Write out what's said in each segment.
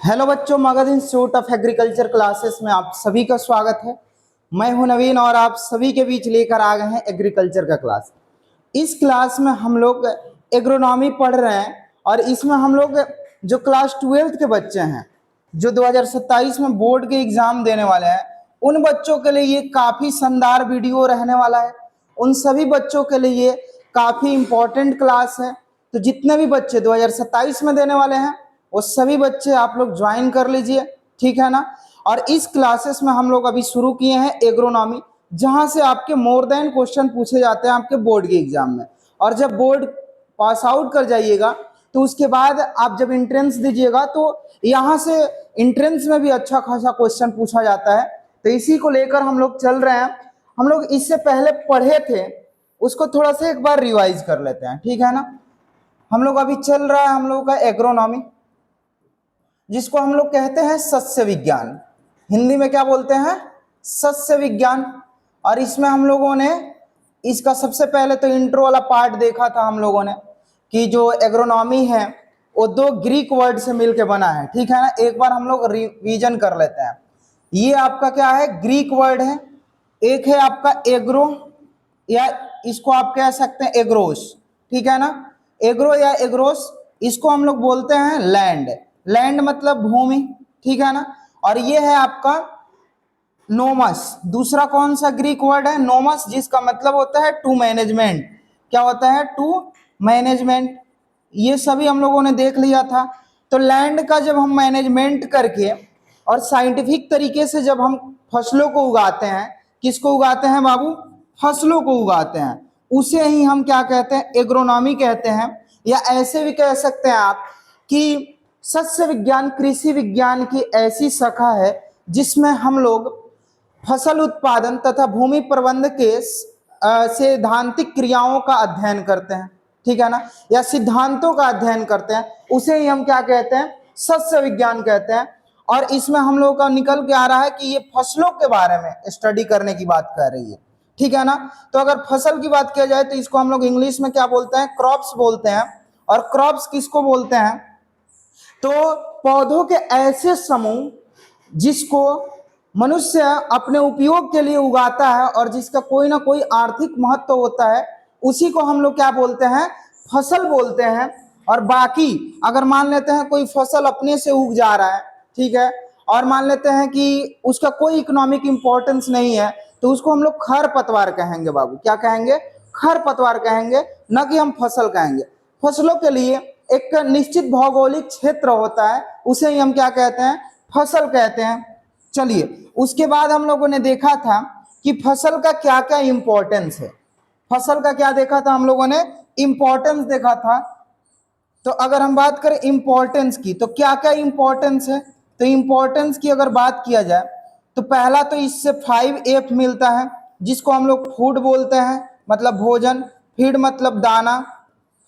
Hello बच्चों, Magadh institute of agriculture classes में आप सभी का स्वागत है। मैं हूं नवीन और आप सभी के बीच लेकर आ गए हैं एग्रीकल्चर का क्लास। इस क्लास में हम लोग एग्रोनॉमी पढ़ रहे हैं और इसमें हम लोग जो क्लास 12th के बच्चे हैं जो 2027 में बोर्ड के एग्जाम देने वाले हैं उन बच्चों के लिए ये काफ़ी शानदार वीडियो रहने वाला है। उन सभी बच्चों के लिए ये काफ़ी इम्पोर्टेंट क्लास है। तो जितने भी बच्चे 2027 में देने वाले हैं वो सभी बच्चे आप लोग ज्वाइन कर लीजिए, ठीक है ना। और इस क्लासेस में हम लोग अभी शुरू किए हैं एग्रोनॉमी, जहां से आपके मोर देन क्वेश्चन पूछे जाते हैं आपके बोर्ड के एग्जाम में। और जब बोर्ड पास आउट कर जाइएगा तो उसके बाद आप जब एंट्रेंस दीजिएगा तो यहाँ से एंट्रेंस में भी अच्छा खासा क्वेश्चन पूछा जाता है। तो इसी को लेकर हम लोग चल रहे हैं। हम लोग इससे पहले पढ़े थे उसको थोड़ा सा एक बार रिवाइज कर लेते हैं, ठीक है ना। हम लोग अभी चल रहा है हम लोग का एग्रोनॉमी, जिसको हम लोग कहते हैं सस्य विज्ञान। हिंदी में क्या बोलते हैं? सस्य विज्ञान। और इसमें हम लोगों ने इसका सबसे पहले तो इंट्रो वाला पार्ट देखा था हम लोगों ने कि जो एग्रोनॉमी है वो दो ग्रीक वर्ड से मिलके बना है, ठीक है ना। एक बार हम लोग रिवीजन कर लेते हैं। ये आपका क्या है? ग्रीक वर्ड है। एक है आपका एग्रो, या इसको आप कह सकते हैं एग्रोस, ठीक है ना। एग्रो या एग्रोस, इसको हम लोग बोलते हैं लैंड। लैंड मतलब भूमि, ठीक है ना। और ये है आपका नोमस। दूसरा कौन सा ग्रीक वर्ड है? नोमस, जिसका मतलब होता है टू मैनेजमेंट। क्या होता है? To management. ये सभी हम लोगों ने देख लिया था। तो लैंड का जब हम मैनेजमेंट करके और साइंटिफिक तरीके से जब हम फसलों को उगाते हैं, किसको उगाते हैं बाबू? फसलों को उगाते हैं, उसे ही हम क्या कहते हैं? एग्रोनॉमी कहते हैं। या ऐसे भी कह सकते हैं आप कि सस्य विज्ञान कृषि विज्ञान की ऐसी शाखा है जिसमें हम लोग फसल उत्पादन तथा भूमि प्रबंध के सैद्धांतिक क्रियाओं का अध्ययन करते हैं, ठीक है ना, या सिद्धांतों का अध्ययन करते हैं। उसे ही हम क्या कहते हैं? सस्य विज्ञान कहते हैं। और इसमें हम लोगों का निकल के आ रहा है कि ये फसलों के बारे में स्टडी करने की बात कर रही है, ठीक है ना। तो अगर फसल की बात किया जाए तो इसको हम लोग इंग्लिश में क्या बोलते हैं? क्रॉप्स बोलते हैं। और क्रॉप्स किसको बोलते हैं? तो पौधों के ऐसे समूह जिसको मनुष्य अपने उपयोग के लिए उगाता है और जिसका कोई ना कोई आर्थिक महत्व होता है, उसी को हम लोग क्या बोलते हैं? फसल बोलते हैं। और बाकी अगर मान लेते हैं कोई फसल अपने से उग जा रहा है, ठीक है, और मान लेते हैं कि उसका कोई इकोनॉमिक इंपॉर्टेंस नहीं है, तो उसको हम लोग खरपतवार कहेंगे बाबू। क्या कहेंगे? खरपतवार कहेंगे, न कि हम फसल कहेंगे। फसलों के लिए एक निश्चित भौगोलिक क्षेत्र होता है, उसे ही हम क्या कहते हैं? फसल कहते हैं। चलिए, उसके बाद हम लोगों ने देखा था कि फसल का क्या क्या इंपॉर्टेंस है। फसल का क्या देखा था हम लोगों ने? इंपॉर्टेंस देखा था। तो अगर हम बात करें इंपॉर्टेंस की, तो क्या क्या इंपॉर्टेंस है? तो इंपॉर्टेंस की अगर बात किया जाए तो पहला तो इससे 5F मिलता है, जिसको हम लोग फूड बोलते हैं, मतलब भोजन। फीड मतलब दाना,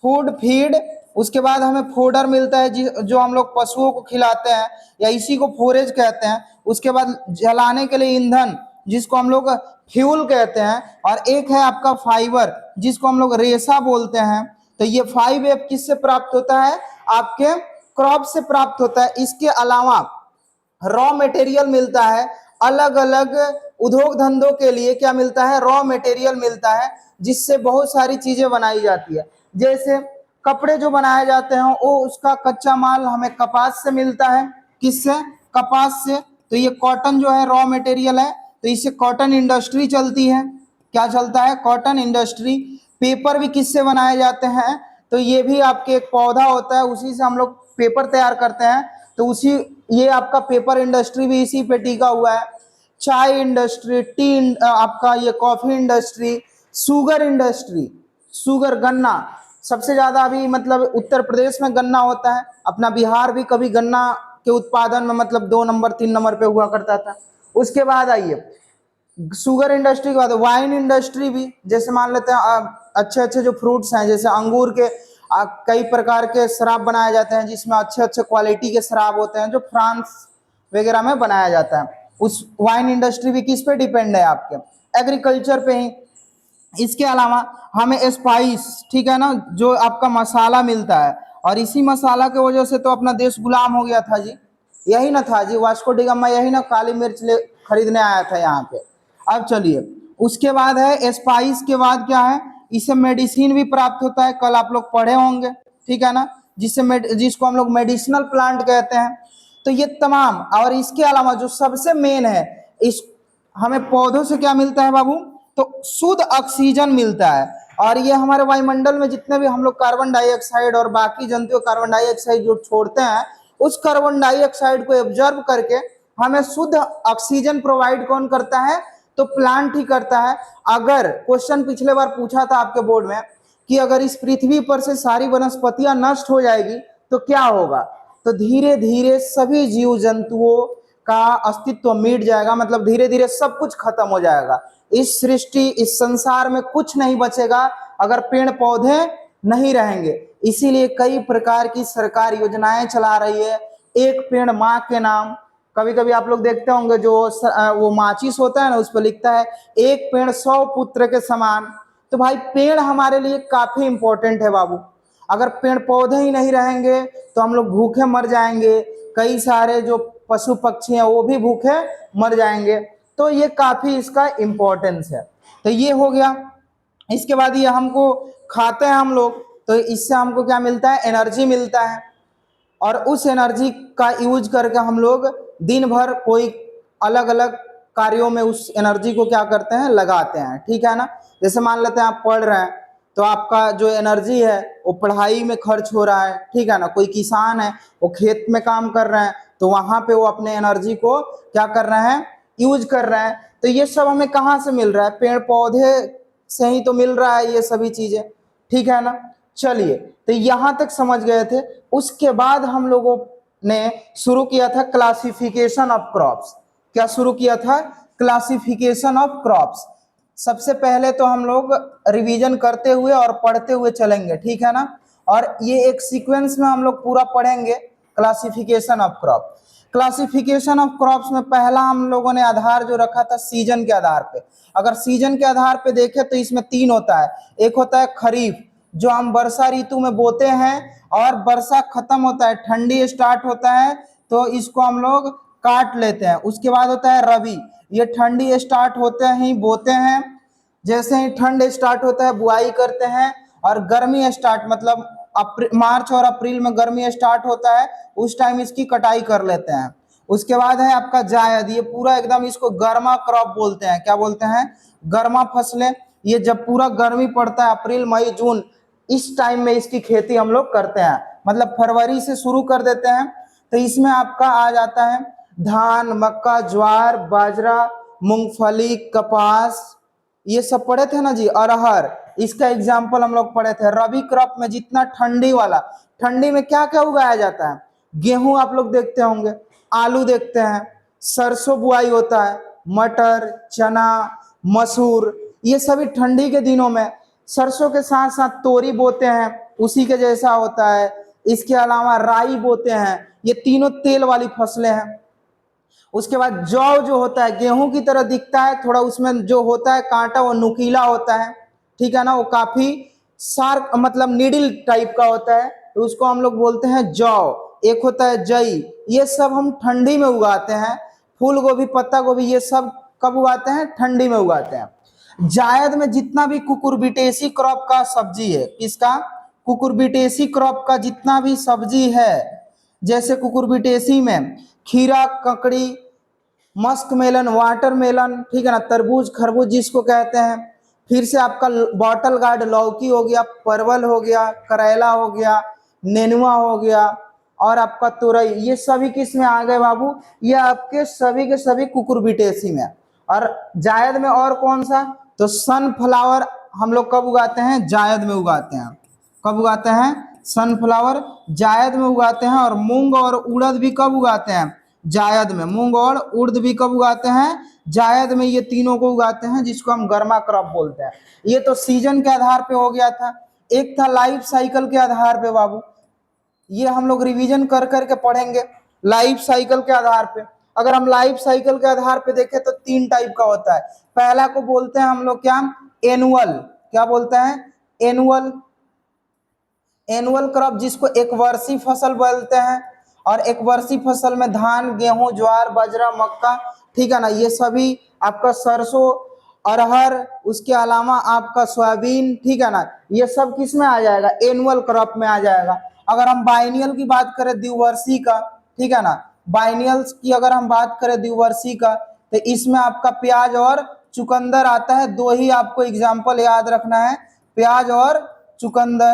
फूड फीड। उसके बाद हमें फोडर मिलता है जो हम लोग पशुओं को खिलाते हैं, या इसी को फोरेज कहते हैं। उसके बाद जलाने के लिए ईंधन, जिसको हम लोग फ्यूल कहते हैं। और एक है आपका फाइबर, जिसको हम लोग रेशा बोलते हैं। तो ये 5F किससे प्राप्त होता है? आपके क्रॉप से प्राप्त होता है। इसके अलावा रॉ मटेरियल मिलता है। अलग अलग उद्योग धंधों के लिए क्या मिलता है? रॉ मटेरियल मिलता है, जिससे बहुत सारी चीजें बनाई जाती है। जैसे कपड़े जो बनाए जाते हैं वो उसका कच्चा माल हमें कपास से मिलता है। किससे? कपास से। तो ये कॉटन जो है रॉ मटेरियल है, तो इससे कॉटन इंडस्ट्री चलती है। क्या चलता है? Cotton industry. पेपर भी किससे बनाए जाते हैं? तो ये भी आपके एक पौधा होता है, उसी से हम लोग पेपर तैयार करते हैं। तो उसी ये आपका पेपर इंडस्ट्री भी इसी पे टिका हुआ है। चाय इंडस्ट्री, टी, आपका ये coffee industry, sugar industry, sugar गन्ना। सबसे ज्यादा अभी मतलब उत्तर प्रदेश में गन्ना होता है। अपना बिहार भी कभी गन्ना के उत्पादन में मतलब 2 नंबर 3 नंबर पे हुआ करता था। उसके बाद आइए शुगर इंडस्ट्री के बाद वाइन इंडस्ट्री भी। जैसे मान लेते हैं अच्छे अच्छे जो फ्रूट्स हैं, जैसे अंगूर के कई प्रकार के शराब बनाए जाते हैं, जिसमें अच्छे अच्छे क्वालिटी के शराब होते हैं जो फ्रांस वगैरह में बनाया जाता है। उस वाइन इंडस्ट्री भी किस पे डिपेंड है? आपके एग्रीकल्चर पे ही। इसके अलावा हमें स्पाइस, ठीक है ना, जो आपका मसाला मिलता है। और इसी मसाला की वजह से तो अपना देश गुलाम हो गया था जी। यही ना था जी, वास्को डी गामा यही ना काली मिर्च ले खरीदने आया था यहाँ पे। अब चलिए, उसके बाद है स्पाइस के बाद क्या है, इससे मेडिसिन भी प्राप्त होता है, कल आप लोग पढ़े होंगे, ठीक है ना, जिसको हम लोग मेडिसिनल प्लांट कहते हैं। तो ये तमाम, और इसके अलावा जो सबसे मेन है, इस हमें पौधों से क्या मिलता है बाबू, तो शुद्ध ऑक्सीजन मिलता है। और ये हमारे वायुमंडल में जितने भी हम लोग कार्बन डाइऑक्साइड और बाकी जंतु कार्बन डाइऑक्साइड जो छोड़ते हैं, उस कार्बन डाइऑक्साइड को एब्जॉर्ब करके हमें शुद्ध ऑक्सीजन प्रोवाइड कौन करता है, तो प्लांट ही करता है। अगर क्वेश्चन पिछले बार पूछा था आपके बोर्ड में कि अगर इस पृथ्वी पर से सारी वनस्पतियां नष्ट हो जाएगी तो क्या होगा, तो धीरे धीरे सभी जीव जंतुओं का अस्तित्व मिट जाएगा, मतलब धीरे धीरे सब कुछ खत्म हो जाएगा। इस सृष्टि, इस संसार में कुछ नहीं बचेगा अगर पेड़ पौधे नहीं रहेंगे। इसीलिए कई प्रकार की सरकार योजनाएं चला रही है, एक पेड़ माँ के नाम। कभी कभी आप लोग देखते होंगे जो वो माचिस होता है ना, उस पर लिखता है एक पेड़ 100 पुत्र के समान। तो भाई पेड़ हमारे लिए काफी इंपॉर्टेंट है बाबू। अगर पेड़ पौधे ही नहीं रहेंगे तो हम लोग भूखे मर जाएंगे, कई सारे जो पशु पक्षी हैं वो भी भूखे मर जाएंगे। तो ये काफी इसका इम्पोर्टेंस है। तो ये हो गया। इसके बाद ये हमको खाते हैं हम लोग, तो इससे हमको क्या मिलता है, एनर्जी मिलता है। और उस एनर्जी का यूज करके हम लोग दिन भर कोई अलग अलग कार्यों में उस एनर्जी को क्या करते हैं, लगाते हैं, ठीक है ना। जैसे मान लेते हैं आप पढ़ रहे हैं, तो आपका जो एनर्जी है वो पढ़ाई में खर्च हो रहा है, ठीक है ना। कोई किसान है, वो खेत में काम कर रहे हैं, तो वहां पे वो अपने एनर्जी को क्या कर रहे हैं, यूज कर रहे हैं। तो ये सब हमें कहाँ से मिल रहा है, पेड़ पौधे से ही तो मिल रहा है ये सभी चीजें, ठीक है ना। चलिए, तो यहां तक समझ गए थे। उसके बाद हम लोगों ने शुरू किया था क्लासिफिकेशन ऑफ क्रॉप्स। क्या शुरू किया था, क्लासिफिकेशन ऑफ क्रॉप्स। सबसे पहले तो हम लोग रिवीजन करते हुए और पढ़ते हुए चलेंगे, ठीक है ना। और ये एक सीक्वेंस में हम लोग पूरा पढ़ेंगे classification of crop. Classification of crops में पहला हम लोगों ने आधार जो रखा था सीजन के आधार पे। अगर सीजन के आधार पे देखें तो इसमें 3 होता है। एक होता है खरीफ, जो हम वर्षा ऋतु में बोते हैं और वर्षा खत्म होता है, ठंडी स्टार्ट होता है तो इसको हम लोग काट लेते हैं। उसके बाद होता है रबी, ये ठंडी स्टार्ट होते ही बोते हैं, जैसे ही ठंड स्टार्ट होता है बुआई करते हैं। और गर्मी स्टार्ट, मतलब मार्च और अप्रैल में गर्मी स्टार्ट होता है, उस टाइम इसकी कटाई कर लेते हैं। उसके बाद है आपका जायद, ये पूरा एकदम इसको गर्मा क्रॉप बोलते हैं। क्या बोलते हैं, गर्मा फसलें। ये जब पूरा गर्मी पड़ता है, अप्रैल मई जून, इस टाइम में इसकी खेती हम लोग करते हैं, मतलब फरवरी से शुरू कर देते हैं। तो इसमें आपका आ जाता है धान, मक्का, ज्वार, बाजरा, मूंगफली, कपास, ये सब पढ़े थे ना जी। अरहर, इसका एग्जाम्पल हम लोग पढ़े थे। रबी क्रॉप में जितना ठंडी वाला, ठंडी में क्या क्या उगाया जाता है, गेहूं आप लोग देखते होंगे, आलू देखते हैं, सरसों बुआई होता है, मटर, चना, मसूर, ये सभी ठंडी के दिनों में। सरसों के साथ साथ तोरी बोते हैं, उसी के जैसा होता है। इसके अलावा राई बोते हैं, ये तीनों तेल वाली फसलें हैं। उसके बाद जौ जो होता है गेहूं की तरह दिखता है, थोड़ा उसमें जो होता है कांटा वो नुकीला होता है, ठीक है ना, वो काफी शार्प मतलब नीडल टाइप का होता है, तो उसको हम लोग बोलते हैं जौ। एक होता है जई, ये सब हम ठंडी में उगाते हैं। फूल गोभी, पत्ता गोभी, ये सब कब उगाते हैं, ठंडी में उगाते हैं। जायद में जितना भी कुकुरबिटेसी क्रॉप का सब्जी है, किसका, कुकुरबिटेसी क्रॉप का जितना भी सब्जी है, जैसे कुकुरबिटेसी में खीरा, ककड़ी, मस्क मेलन, वाटरमेलन, ठीक है ना, तरबूज, खरबूज जिसको कहते हैं। फिर से आपका बॉटल गार्ड, लौकी हो गया, परवल हो गया, करेला हो गया, नेनुआ हो गया, और आपका तुरई, ये सभी किस में आ गए बाबू, ये आपके सभी के सभी कुकुरबिटेसी में। और जायद में और कौन सा, तो सनफ्लावर हम लोग कब उगाते हैं, जायद में उगाते हैं। कब उगाते हैं, सनफ्लावर जायद में उगाते हैं। और मूंग और उड़द भी कब उगाते हैं, जायद में। मूंग और उड़द भी कब उगाते हैं, जायद में। ये तीनों को उगाते हैं, जिसको हम गर्मा क्रॉप बोलते हैं। ये तो सीजन के आधार पे हो गया था। एक था लाइफ साइकिल के आधार पे बाबू, ये हम लोग रिवीजन कर करके पढ़ेंगे लाइफ साइकिल के आधार पे। अगर हम लाइफ साइकिल के आधार पे देखें तो 3 टाइप का होता है। पहला को बोलते हैं हम लोग क्या, एनुअल। क्या बोलते हैं, एनुअल। एनुअल क्रॉप जिसको एक वर्षीय फसल बोलते हैं। और एक वर्षीय फसल में धान, गेहूं, ज्वार, बाजरा, मक्का, ठीक है ना, ये सभी आपका सरसों, अरहर, उसके अलावा आपका सोयाबीन, ठीक है ना, ये सब किस में आ जाएगा, एनुअल क्रॉप में आ जाएगा। अगर हम बाइनियल की बात करें, द्विवर्षीय का, ठीक है ना, बाइनियल्स की अगर हम बात करें द्विवर्षीय का, तो इसमें आपका प्याज और चुकंदर आता है। दो ही आपको एग्जाम्पल याद रखना है, प्याज और चुकंदर।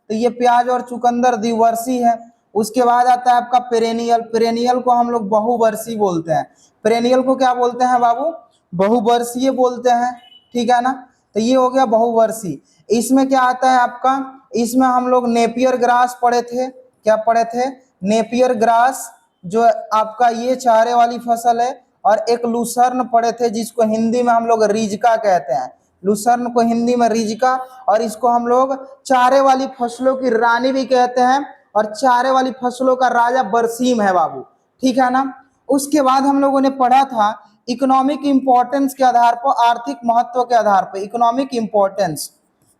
तो ये प्याज और चुकंदर द्विवर्षीय है। उसके बाद आता है आपका पेरेनियल। पेरेनियल को हम लोग बहुवर्षीय बोलते हैं। पेरेनियल को क्या बोलते हैं बाबू, बहुवर्षीय बोलते हैं, ठीक है ना। तो ये हो गया बहुवर्षीय। इसमें क्या आता है आपका, इसमें हम लोग नेपियर ग्रास पढ़े थे। क्या पढ़े थे, नेपियर ग्रास, जो आपका ये चारे वाली फसल है। और एक लूसर्न पढ़े थे, जिसको हिंदी में हम लोग रिजका कहते हैं। लूसर्न को हिंदी में रिजका, और इसको हम लोग चारे वाली फसलों की रानी भी कहते हैं, और चारे वाली फसलों का राजा बरसीम है बाबू, ठीक है ना। उसके बाद हम लोगों ने पढ़ा था इकोनॉमिक इंपॉर्टेंस के आधार पर, आर्थिक महत्व के आधार पर, इकोनॉमिक इंपॉर्टेंस।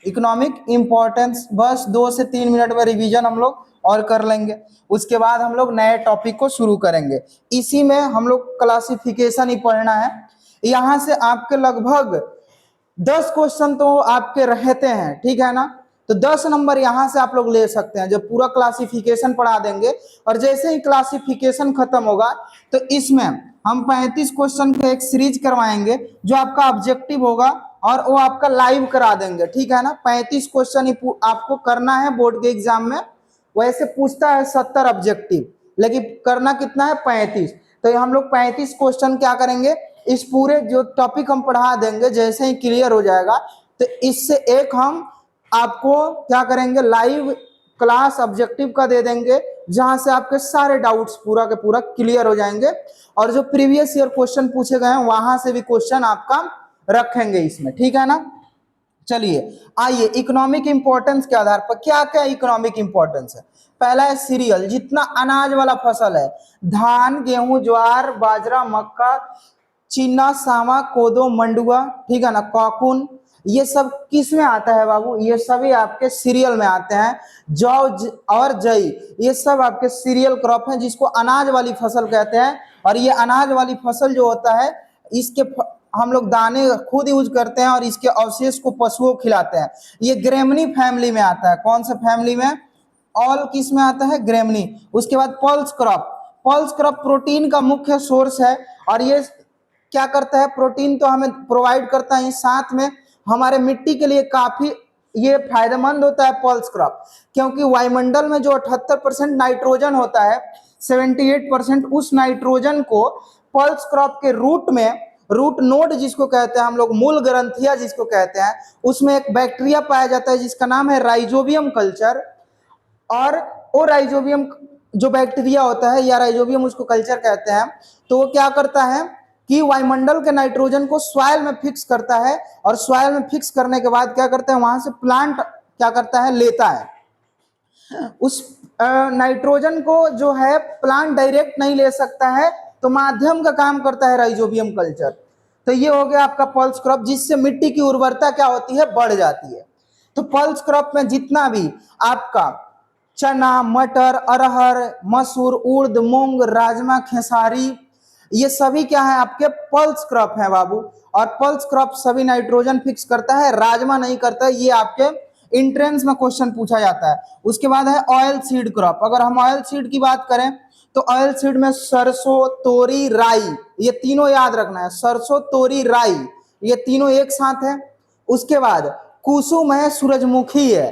इकोनॉमिक इंपॉर्टेंस बस 2 से 3 मिनट में रिवीजन हम लोग और कर लेंगे। उसके बाद हम लोग नए टॉपिक को शुरू करेंगे। इसी में हम लोग क्लासिफिकेशन ही पढ़ना है। यहाँ से आपके लगभग 10 क्वेश्चन तो आपके रहते हैं, ठीक है ना। तो 10 नंबर यहाँ से आप लोग ले सकते हैं, जब पूरा क्लासिफिकेशन पढ़ा देंगे। और जैसे ही क्लासिफिकेशन खत्म होगा, तो इसमें हम 35 क्वेश्चन का एक सीरीज करवाएंगे, जो आपका ऑब्जेक्टिव होगा, और वो आपका लाइव करा देंगे, ठीक है ना। 35 क्वेश्चन आपको करना है बोर्ड के एग्जाम में। वैसे पूछता है 70 ऑब्जेक्टिव, लेकिन करना कितना है, 35। तो हम लोग 35 क्वेश्चन क्या करेंगे, इस पूरे जो टॉपिक हम पढ़ा देंगे, जैसे ही क्लियर हो जाएगा, तो इससे एक हम आपको क्या करेंगे, लाइव क्लास ऑब्जेक्टिव का दे देंगे, जहां से आपके सारे डाउट्स पूरा के पूरा क्लियर हो जाएंगे। और जो प्रीवियस ईयर क्वेश्चन पूछे गए हैं, वहां से भी क्वेश्चन आपका रखेंगे इसमें, ठीक है ना। चलिए आइए, इकोनॉमिक इंपॉर्टेंस के आधार पर क्या क्या इकोनॉमिक इंपॉर्टेंस है। पहला है सीरियल, जितना अनाज वाला फसल है, धान, गेहूं, ज्वार, बाजरा, मक्का, चीना, सावा, कोदो, मंडुआ, ठीक है ना, कॉकून, ये सब किस में आता है बाबू, ये सभी आपके सीरियल में आते हैं। जौ और जई, ये सब आपके सीरियल क्रॉप हैं, जिसको अनाज वाली फसल कहते हैं। और ये अनाज वाली फसल जो होता है, इसके हम लोग दाने खुद यूज करते हैं, और इसके अवशेष को पशुओं को खिलाते हैं। ये ग्रेमनी फैमिली में आता है। कौन सा फैमिली में, ऑल किस में आता है, ग्रेमनी। उसके बाद pulse crop. Pulse crop protein का मुख्य सोर्स है, और ये क्या करता है, प्रोटीन तो हमें प्रोवाइड करता है, साथ में हमारे मिट्टी के लिए काफी ये फायदेमंद होता है पल्स क्रॉप। क्योंकि वायुमंडल में जो 78% नाइट्रोजन होता है, 78% उस नाइट्रोजन को पल्स क्रॉप के रूट में, रूट नोड जिसको कहते हैं हम लोग, मूल ग्रंथिया जिसको कहते हैं, उसमें एक बैक्टीरिया पाया जाता है, जिसका नाम है राइजोबियम कल्चर। और वो राइजोबियम जो बैक्टीरिया होता है, या राइजोबियम उसको कल्चर कहते हैं, तो वो क्या करता है कि वायुमंडल के नाइट्रोजन को सॉइल में फिक्स करता है। और सॉइल में फिक्स करने के बाद क्या करता है, वहां से प्लांट क्या करता है, लेता है। उस नाइट्रोजन को जो है प्लांट डायरेक्ट नहीं ले सकता है, तो माध्यम का काम करता है राइजोबियम कल्चर। तो ये हो गया आपका पल्स क्रॉप, जिससे मिट्टी की उर्वरता क्या होती है, बढ़ जाती है। तो पल्स क्रॉप में जितना भी आपका चना, मटर, अरहर, मसूर, उड़द, मूंग, राजमा, खेसारी, ये सभी क्या है, आपके पल्स क्रॉप है बाबू। और पल्स क्रॉप सभी नाइट्रोजन फिक्स करता है, राजमा नहीं करता है। ये आपके इंट्रेंस में क्वेश्चन पूछा जाता है। उसके बाद है ऑयल सीड क्रॉप। अगर हम ऑयल सीड की बात करें, तो ऑयल सीड में सरसों, तोरी, राई, ये तीनों याद रखना है। सरसों, तोरी, राई, ये तीनों एक साथ है। उसके बाद कुसुम है, सूरजमुखी है,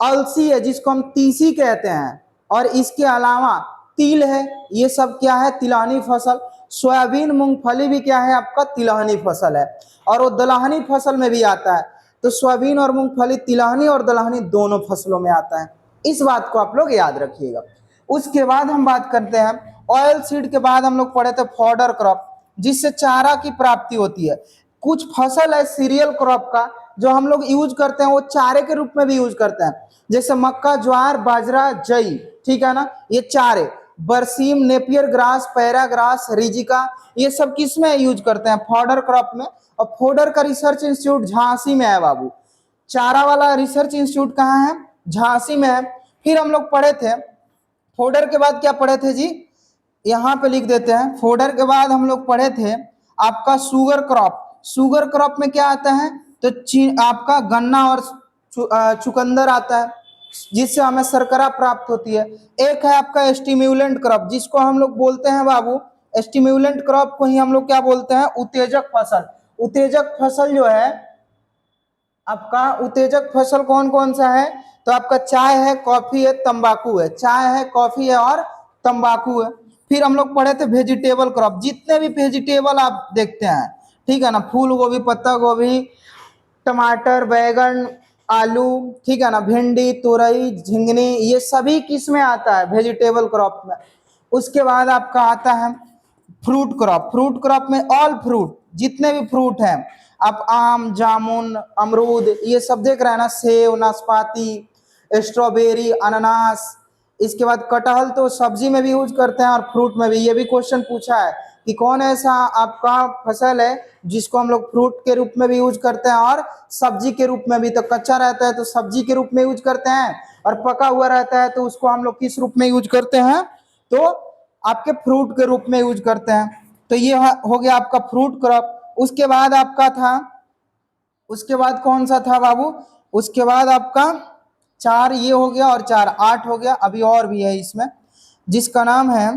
अलसी है जिसको हम तीसी कहते हैं, और इसके अलावा तिल है। ये सब क्या है, तिलहनी फसल। सोयाबीन, मूंगफली भी क्या है, आपका तिलहनी फसल है। और वो दलहनी फसल में भी आता है। तो सोयाबीन और मूंगफली तिलहनी और दलहनी दोनों फसलों में आता है। इस बात को आप लोग याद रखिएगा। उसके बाद हम बात करते हैं ऑयल सीड के बाद हम लोग पढ़े थे फॉडर क्रॉप, जिससे चारा की प्राप्ति होती है। कुछ फसल है सीरियल क्रॉप का, जो हम लोग यूज करते हैं, वो चारे के रूप में भी यूज करते हैं। जैसे मक्का, ज्वार, बाजरा, जई, ठीक है ना, ये चारे। बरसीम, नेपियर ग्रास, पैरा ग्रास, रिजिका, ये सब किस में यूज करते हैं, फॉडर क्रॉप में। और फॉडर का रिसर्च इंस्टीट्यूट झांसी में है बाबू। चारा वाला रिसर्च इंस्टीट्यूट कहाँ है, झांसी में है। फिर हम लोग पढ़े थे फोडर के बाद क्या पढ़े थे जी, यहाँ पे लिख देते हैं। फोडर के बाद हम लोग पढ़े थे आपका शुगर क्रॉप। शुगर क्रॉप में क्या आता है, तो आपका गन्ना और चुकंदर आता है, जिससे हमें शर्करा प्राप्त होती है। एक है आपका स्टिम्युलेंट क्रॉप, जिसको हम लोग बोलते हैं बाबू, स्टिम्युलेंट क्रॉप को ही हम लोग क्या बोलते हैं, उत्तेजक फसल। उत्तेजक फसल जो है आपका, उत्तेजक फसल कौन कौन सा है, तो आपका चाय है, कॉफी है, तंबाकू है। चाय है, कॉफी है और तंबाकू है। फिर हम लोग पढ़े थे वेजिटेबल क्रॉप, जितने भी वेजिटेबल आप देखते हैं, ठीक है ना, फूल गोभी, पत्ता गोभी, टमाटर, बैगन, आलू, ठीक है ना, भिंडी, तुरई, झिंगनी, ये सभी किस में आता है, वेजिटेबल क्रॉप में। उसके बाद आपका आता है फ्रूट क्रॉप। फ्रूट क्रॉप में ऑल फ्रूट, जितने भी फ्रूट हैं, आप आम, जामुन, अमरूद, ये सब देख रहे हैं ना, सेब, नाशपाती, स्ट्रॉबेरी, अनानास। इसके बाद कटहल तो सब्जी में भी यूज करते हैं और फ्रूट में भी। ये भी क्वेश्चन पूछा है कि कौन ऐसा आपका फसल है जिसको हम लोग फ्रूट के रूप में भी यूज करते हैं और सब्जी के रूप में भी। तो कच्चा रहता है तो सब्जी के रूप में यूज करते हैं, और पका हुआ रहता है तो उसको हम लोग किस रूप में यूज करते हैं, तो आपके फ्रूट के रूप में यूज करते हैं। तो ये हो गया आपका फ्रूट क्रॉप। उसके बाद आपका था, उसके बाद कौन सा था बाबू, उसके बाद आपका 4 ये हो गया और 4 8 हो गया। अभी और भी है इसमें, जिसका नाम है,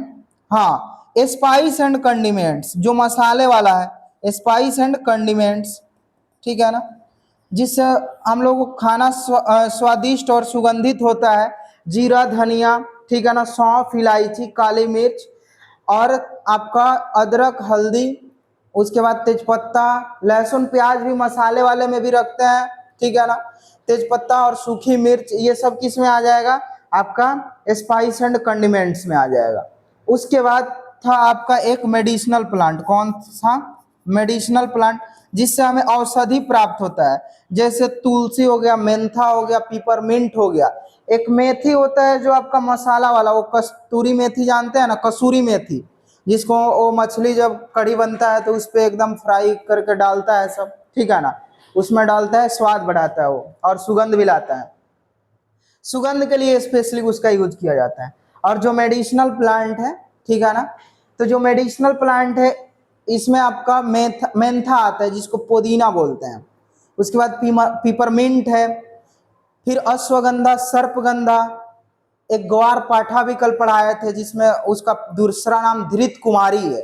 हाँ, स्पाइस एंड कंडीमेंट्स, जो मसाले वाला है, स्पाइस एंड कंडीमेंट्स, ठीक है ना, जिससे हम लोग को खाना स्वादिष्ट और सुगंधित होता है। जीरा, धनिया, ठीक है ना, सौंफ, इलायची, काली मिर्च, और आपका अदरक, हल्दी, उसके बाद तेजपत्ता, लहसुन, प्याज भी मसाले वाले में भी रखते हैं, ठीक है ना। तेजपत्ता और सूखी मिर्च, ये सब किस में आ जाएगा, आपका स्पाइस एंड कंडीमेंट्स में आ जाएगा। उसके बाद था आपका एक मेडिसिनल प्लांट। कौन सा, मेडिसिनल प्लांट, जिससे हमें औषधि प्राप्त होता है। जैसे तुलसी हो गया, मेंथा हो गया, पीपरमिंट हो गया। एक मेथी होता है जो आपका मसाला वाला, वो कस्तूरी मेथी जानते हैं ना, कसूरी मेथी, जिसको वो मछली जब कढ़ी बनता है तो उस पर एकदम फ्राई करके डालता है सब, ठीक है ना, उसमें डालता है, स्वाद बढ़ाता है वो, और सुगंध भी लाता है। सुगंध के लिए स्पेशली उसका यूज किया जाता है। और जो मेडिसिनल प्लांट है, ठीक है ना, तो जो मेडिसिनल प्लांट है इसमें आपका मेंथा आता है, जिसको पुदीना बोलते हैं। उसके बाद पीपरमिंट है, फिर अश्वगंधा, सर्पगंधा, एक ग्वार पाठा भी कल पढ़ाए थे, जिसमें उसका दूसरा नाम धृत कुमारी है,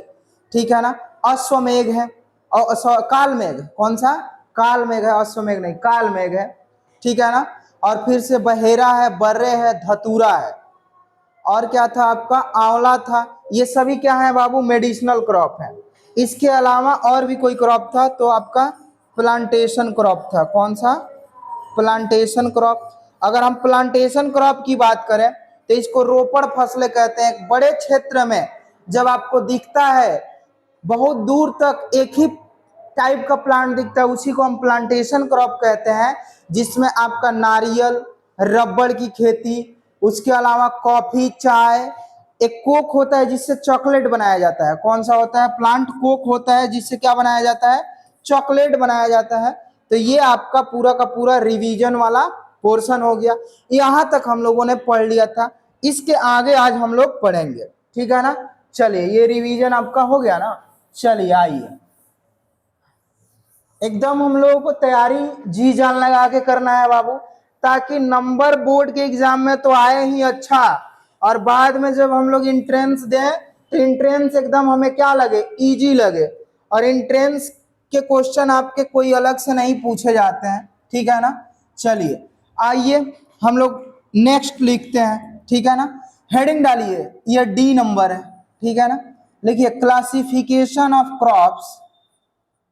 ठीक है ना। अश्वमेघ है, और कालमेघ, कौन सा, कालमेघ है, अश्वमेघ नहीं, कालमेघ है, ठीक है ना। और फिर से बहेरा है, बर्रे है, धतूरा है, और क्या था आपका, आंवला था। ये सभी क्या है बाबू, मेडिसिनल क्रॉप है। इसके अलावा और भी कोई क्रॉप था तो आपका प्लांटेशन क्रॉप था। कौन सा, प्लांटेशन क्रॉप। अगर हम प्लांटेशन क्रॉप की बात करें तो इसको रोपड़ फसलें कहते हैं। एक बड़े क्षेत्र में जब आपको दिखता है बहुत दूर तक एक ही टाइप का प्लांट दिखता है, उसी को हम प्लांटेशन क्रॉप कहते हैं, जिसमें आपका नारियल, रबड़ की खेती, उसके अलावा कॉफी, चाय, एक कोक होता है जिससे चॉकलेट बनाया जाता है। कौन सा होता है, प्लांट कोक होता है, जिससे क्या बनाया जाता है, चॉकलेट बनाया जाता है। तो ये आपका पूरा का पूरा रिवीजन वाला पोर्शन हो गया। यहाँ तक हम लोगों ने पढ़ लिया था, इसके आगे आज हम लोग पढ़ेंगे, ठीक है ना। चलिए, ये रिवीजन आपका हो गया ना। चलिए आइए, एकदम हम लोगों को तैयारी जी जान लगा के करना है बाबू, ताकि नंबर बोर्ड के एग्जाम में तो आए ही अच्छा, और बाद में जब हम लोग इंट्रेंस दें तो इंट्रेंस एकदम हमें क्या लगे, इजी लगे। और इंट्रेंस के क्वेश्चन आपके कोई अलग से नहीं पूछे जाते हैं, ठीक है ना। चलिए आइए हम लोग नेक्स्ट लिखते हैं, ठीक है ना। हेडिंग डालिए, ये डी नंबर है, ठीक है ना। लिखिए, classification of crops,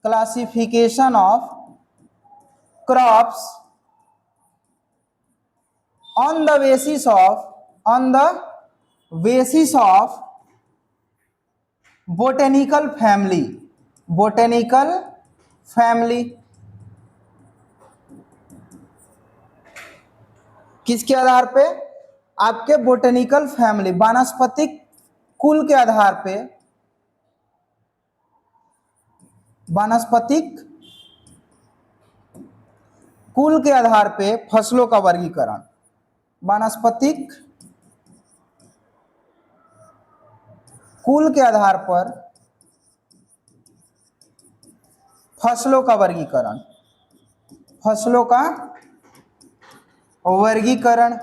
classification of crops on the basis of, on the basis of botanical family, botanical family, किसके आधार पे, आपके बोटेनिकल फैमिली, वानस्पतिक कुल के आधार पे, वानस्पतिक कुल के आधार पे फसलों का वर्गीकरण, वानस्पतिक कुल के आधार पर फसलों का वर्गीकरण, फसलों का वर्गीकरण।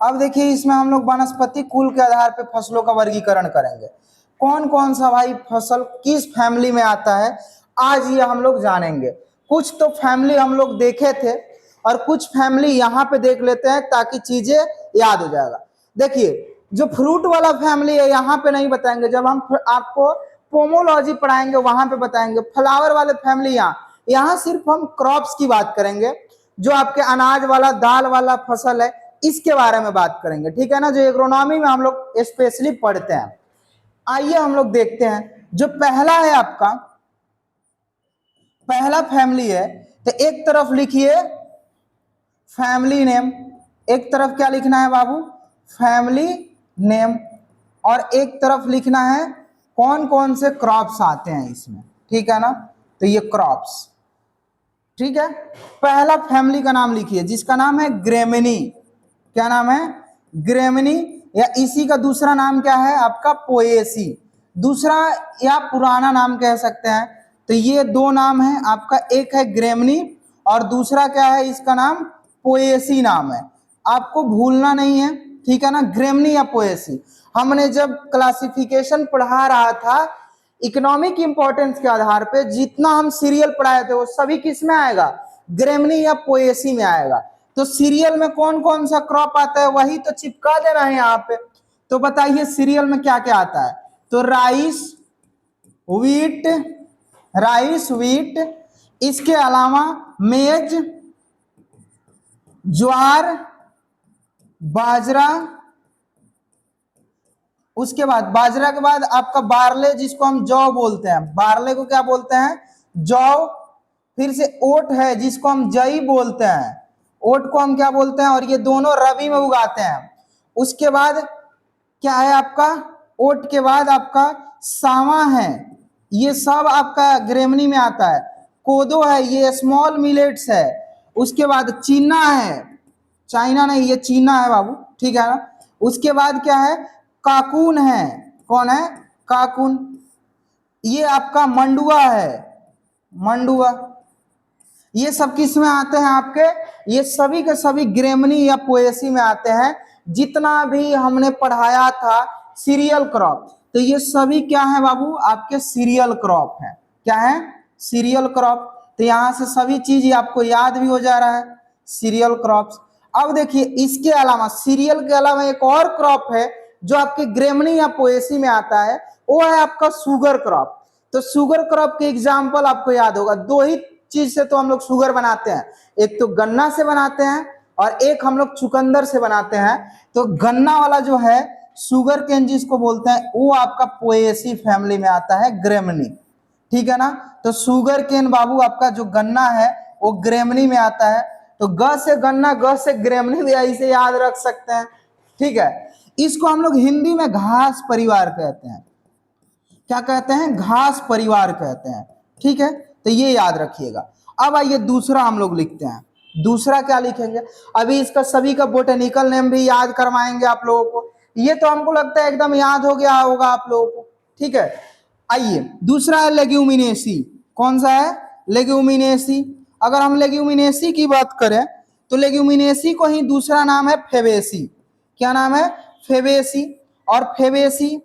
अब देखिए इसमें हम लोग वनस्पति कुल के आधार पर फसलों का वर्गीकरण करेंगे। कौन कौन सा भाई फसल किस फैमिली में आता है, आज ये हम लोग जानेंगे। कुछ तो फैमिली हम लोग देखे थे और कुछ फैमिली यहाँ पे देख लेते हैं ताकि चीजें याद हो जाएगा। देखिए जो फ्रूट वाला फैमिली है यहाँ पे नहीं बताएंगे, जब हम आपको पोमोलॉजी पढ़ाएंगे वहां पे बताएंगे। फ्लावर वाले फैमिली यहाँ सिर्फ हम क्रॉप्स की बात करेंगे, जो आपके अनाज वाला दाल वाला फसल है इसके बारे में बात करेंगे, ठीक है ना, जो एग्रोनॉमी में हम लोग स्पेशली पढ़ते हैं। आइए हम लोग देखते हैं। जो पहला है आपका पहला फैमिली है, तो एक तरफ लिखिए फैमिली नेम, एक तरफ क्या लिखना है बाबू, फैमिली नेम, और एक तरफ लिखना है कौन कौन से क्रॉप्स आते हैं इसमें, ठीक है ना। तो ये क्रॉप्स, ठीक है। पहला फैमिली का नाम लिखिए जिसका नाम है ग्रेमिनी। क्या नाम है, ग्रेमिनी, या इसी का दूसरा नाम क्या है आपका, पोएसी, दूसरा या पुराना नाम कह सकते हैं। तो ये दो नाम है आपका, एक है ग्रेमिनी और दूसरा क्या है, इसका नाम पोएसी नाम है। आपको भूलना नहीं है, ठीक है ना, ग्रेमिनी या पोएसी। हमने जब क्लासिफिकेशन पढ़ा रहा था इकोनॉमिक इंपॉर्टेंस के आधार पे, जितना हम सीरियल पढ़ाए थे वो सभी किस में आएगा, ग्रेमिनी या पोएसी में आएगा। तो सीरियल में कौन कौन सा क्रॉप आता है वही तो चिपका देना है यहाँ पे। तो बताइए सीरियल में क्या क्या आता है, तो राइस व्हीट, राइस व्हीट, इसके अलावा मेज, ज्वार, बाजरा, उसके बाद बाजरा के बाद आपका बारले जिसको हम जौ बोलते हैं, बारले को क्या बोलते हैं, जौ। फिर से ओट है जिसको हम जई बोलते हैं, ओट को हम क्या बोलते हैं, और ये दोनों रबी में उगाते हैं। उसके बाद क्या है आपका, ओट के बाद आपका सावा है, ये सब आपका ग्रेमनी में आता है। कोदो है, ये स्मॉल मिलेट्स है। उसके बाद चीना है, चाइना नहीं ये चीना है बाबू, ठीक है ना। उसके बाद क्या है, काकून है, कौन है, काकून, ये आपका मंडुआ है, मंडुआ। ये सब किस में आते हैं आपके, ये सभी के सभी ग्रेमनी या पोएसी में आते हैं। जितना भी हमने पढ़ाया था सीरियल क्रॉप, तो ये सभी क्या है बाबू, आपके सीरियल क्रॉप है। क्या है, सीरियल क्रॉप। तो यहां से सभी चीज आपको याद भी हो जा रहा है, सीरियल क्रॉप्स। अब देखिए इसके अलावा, सीरियल के अलावा एक और क्रॉप है जो आपके ग्रेमनी या पोएसी में आता है, वो है आपका शुगर क्रॉप। तो शुगर क्रॉप के एग्जाम्पल आपको याद होगा, दो ही चीज से तो हम लोग शुगर बनाते हैं, एक तो गन्ना से बनाते हैं और एक हम लोग चुकंदर से बनाते हैं। तो गन्ना वाला जो है शुगर केन जिसको बोलते हैं, वो आपका पोएसी फैमिली में आता है, ग्रेमनी, ठीक है ना। तो शुगर केन बाबू आपका जो गन्ना है वो ग्रेमनी में आता है। तो ग से गन्ना, ग से ग्रेमनी भी ऐसे याद रख सकते हैं, ठीक है। इसको हम लोग हिंदी में घास परिवार कहते हैं। क्या कहते हैं, घास परिवार कहते हैं, ठीक है। तो ये याद रखिएगा। अब आइए दूसरा हम लोग लिखते हैं। दूसरा क्या लिखेंगे, अभी इसका सभी का बोटेनिकल नेम भी याद करवाएंगे आप लोगों को। ये तो हमको लगता है एकदम याद हो गया होगा आप लोगों को, ठीक है। आइए दूसरा है लेग्यूमिनेसी। कौन सा है, लेग्यूमिनेसी। अगर हम लेग्यूमिनेसी की बात करें तो लेग्यूमिनेसी को ही दूसरा नाम है फेबेसी। क्या नाम है, फेबेसी। और फेबेसी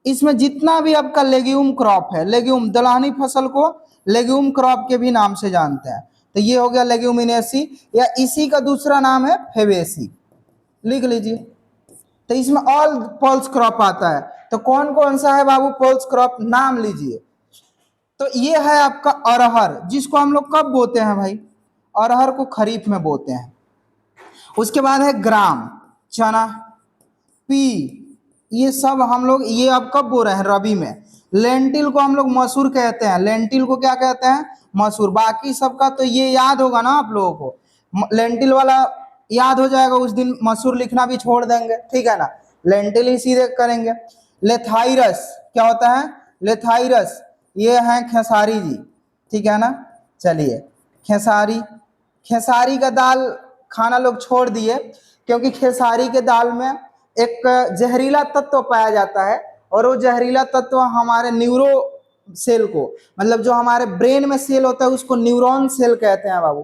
इसमें जितना भी आपका लेग्यूम क्रॉप है, लेग्यूम दलहनी फसल को लेग्यूम क्रॉप के भी नाम से जानते हैं। तो ये हो गया लेग्यूमिनेसी, या इसी का दूसरा नाम है फेबेसी, लिख लीजिए। तो इसमें ऑल पल्स क्रॉप आता है। तो कौन कौन सा है बाबू पल्स क्रॉप, नाम लीजिए। तो ये है आपका अरहर, जिसको हम लोग कब बोते हैं भाई, अरहर को खरीफ में बोते हैं। उसके बाद है ग्राम, चना, पी, ये सब हम लोग, ये अब कब बो रहे हैं, रबी में। लेंटिल को हम लोग मसूर कहते हैं, लेंटिल को क्या कहते हैं, मसूर। बाकी सबका तो ये याद होगा ना आप लोगों को, लेंटिल वाला याद हो जाएगा, उस दिन मसूर लिखना भी छोड़ देंगे, ठीक है ना, लेंटिल ही सीधे करेंगे। लेथाइरस क्या होता है, लेथाइरस ये है खेसारी जी, ठीक है ना। चलिए खेसारी, खेसारी का दाल खाना लोग छोड़ दिए क्योंकि खेसारी के दाल में एक जहरीला तत्व पाया जाता है और वो जहरीला तत्व हमारे न्यूरो सेल को, मतलब जो हमारे ब्रेन में सेल होता है उसको न्यूरॉन सेल कहते हैं बाबू,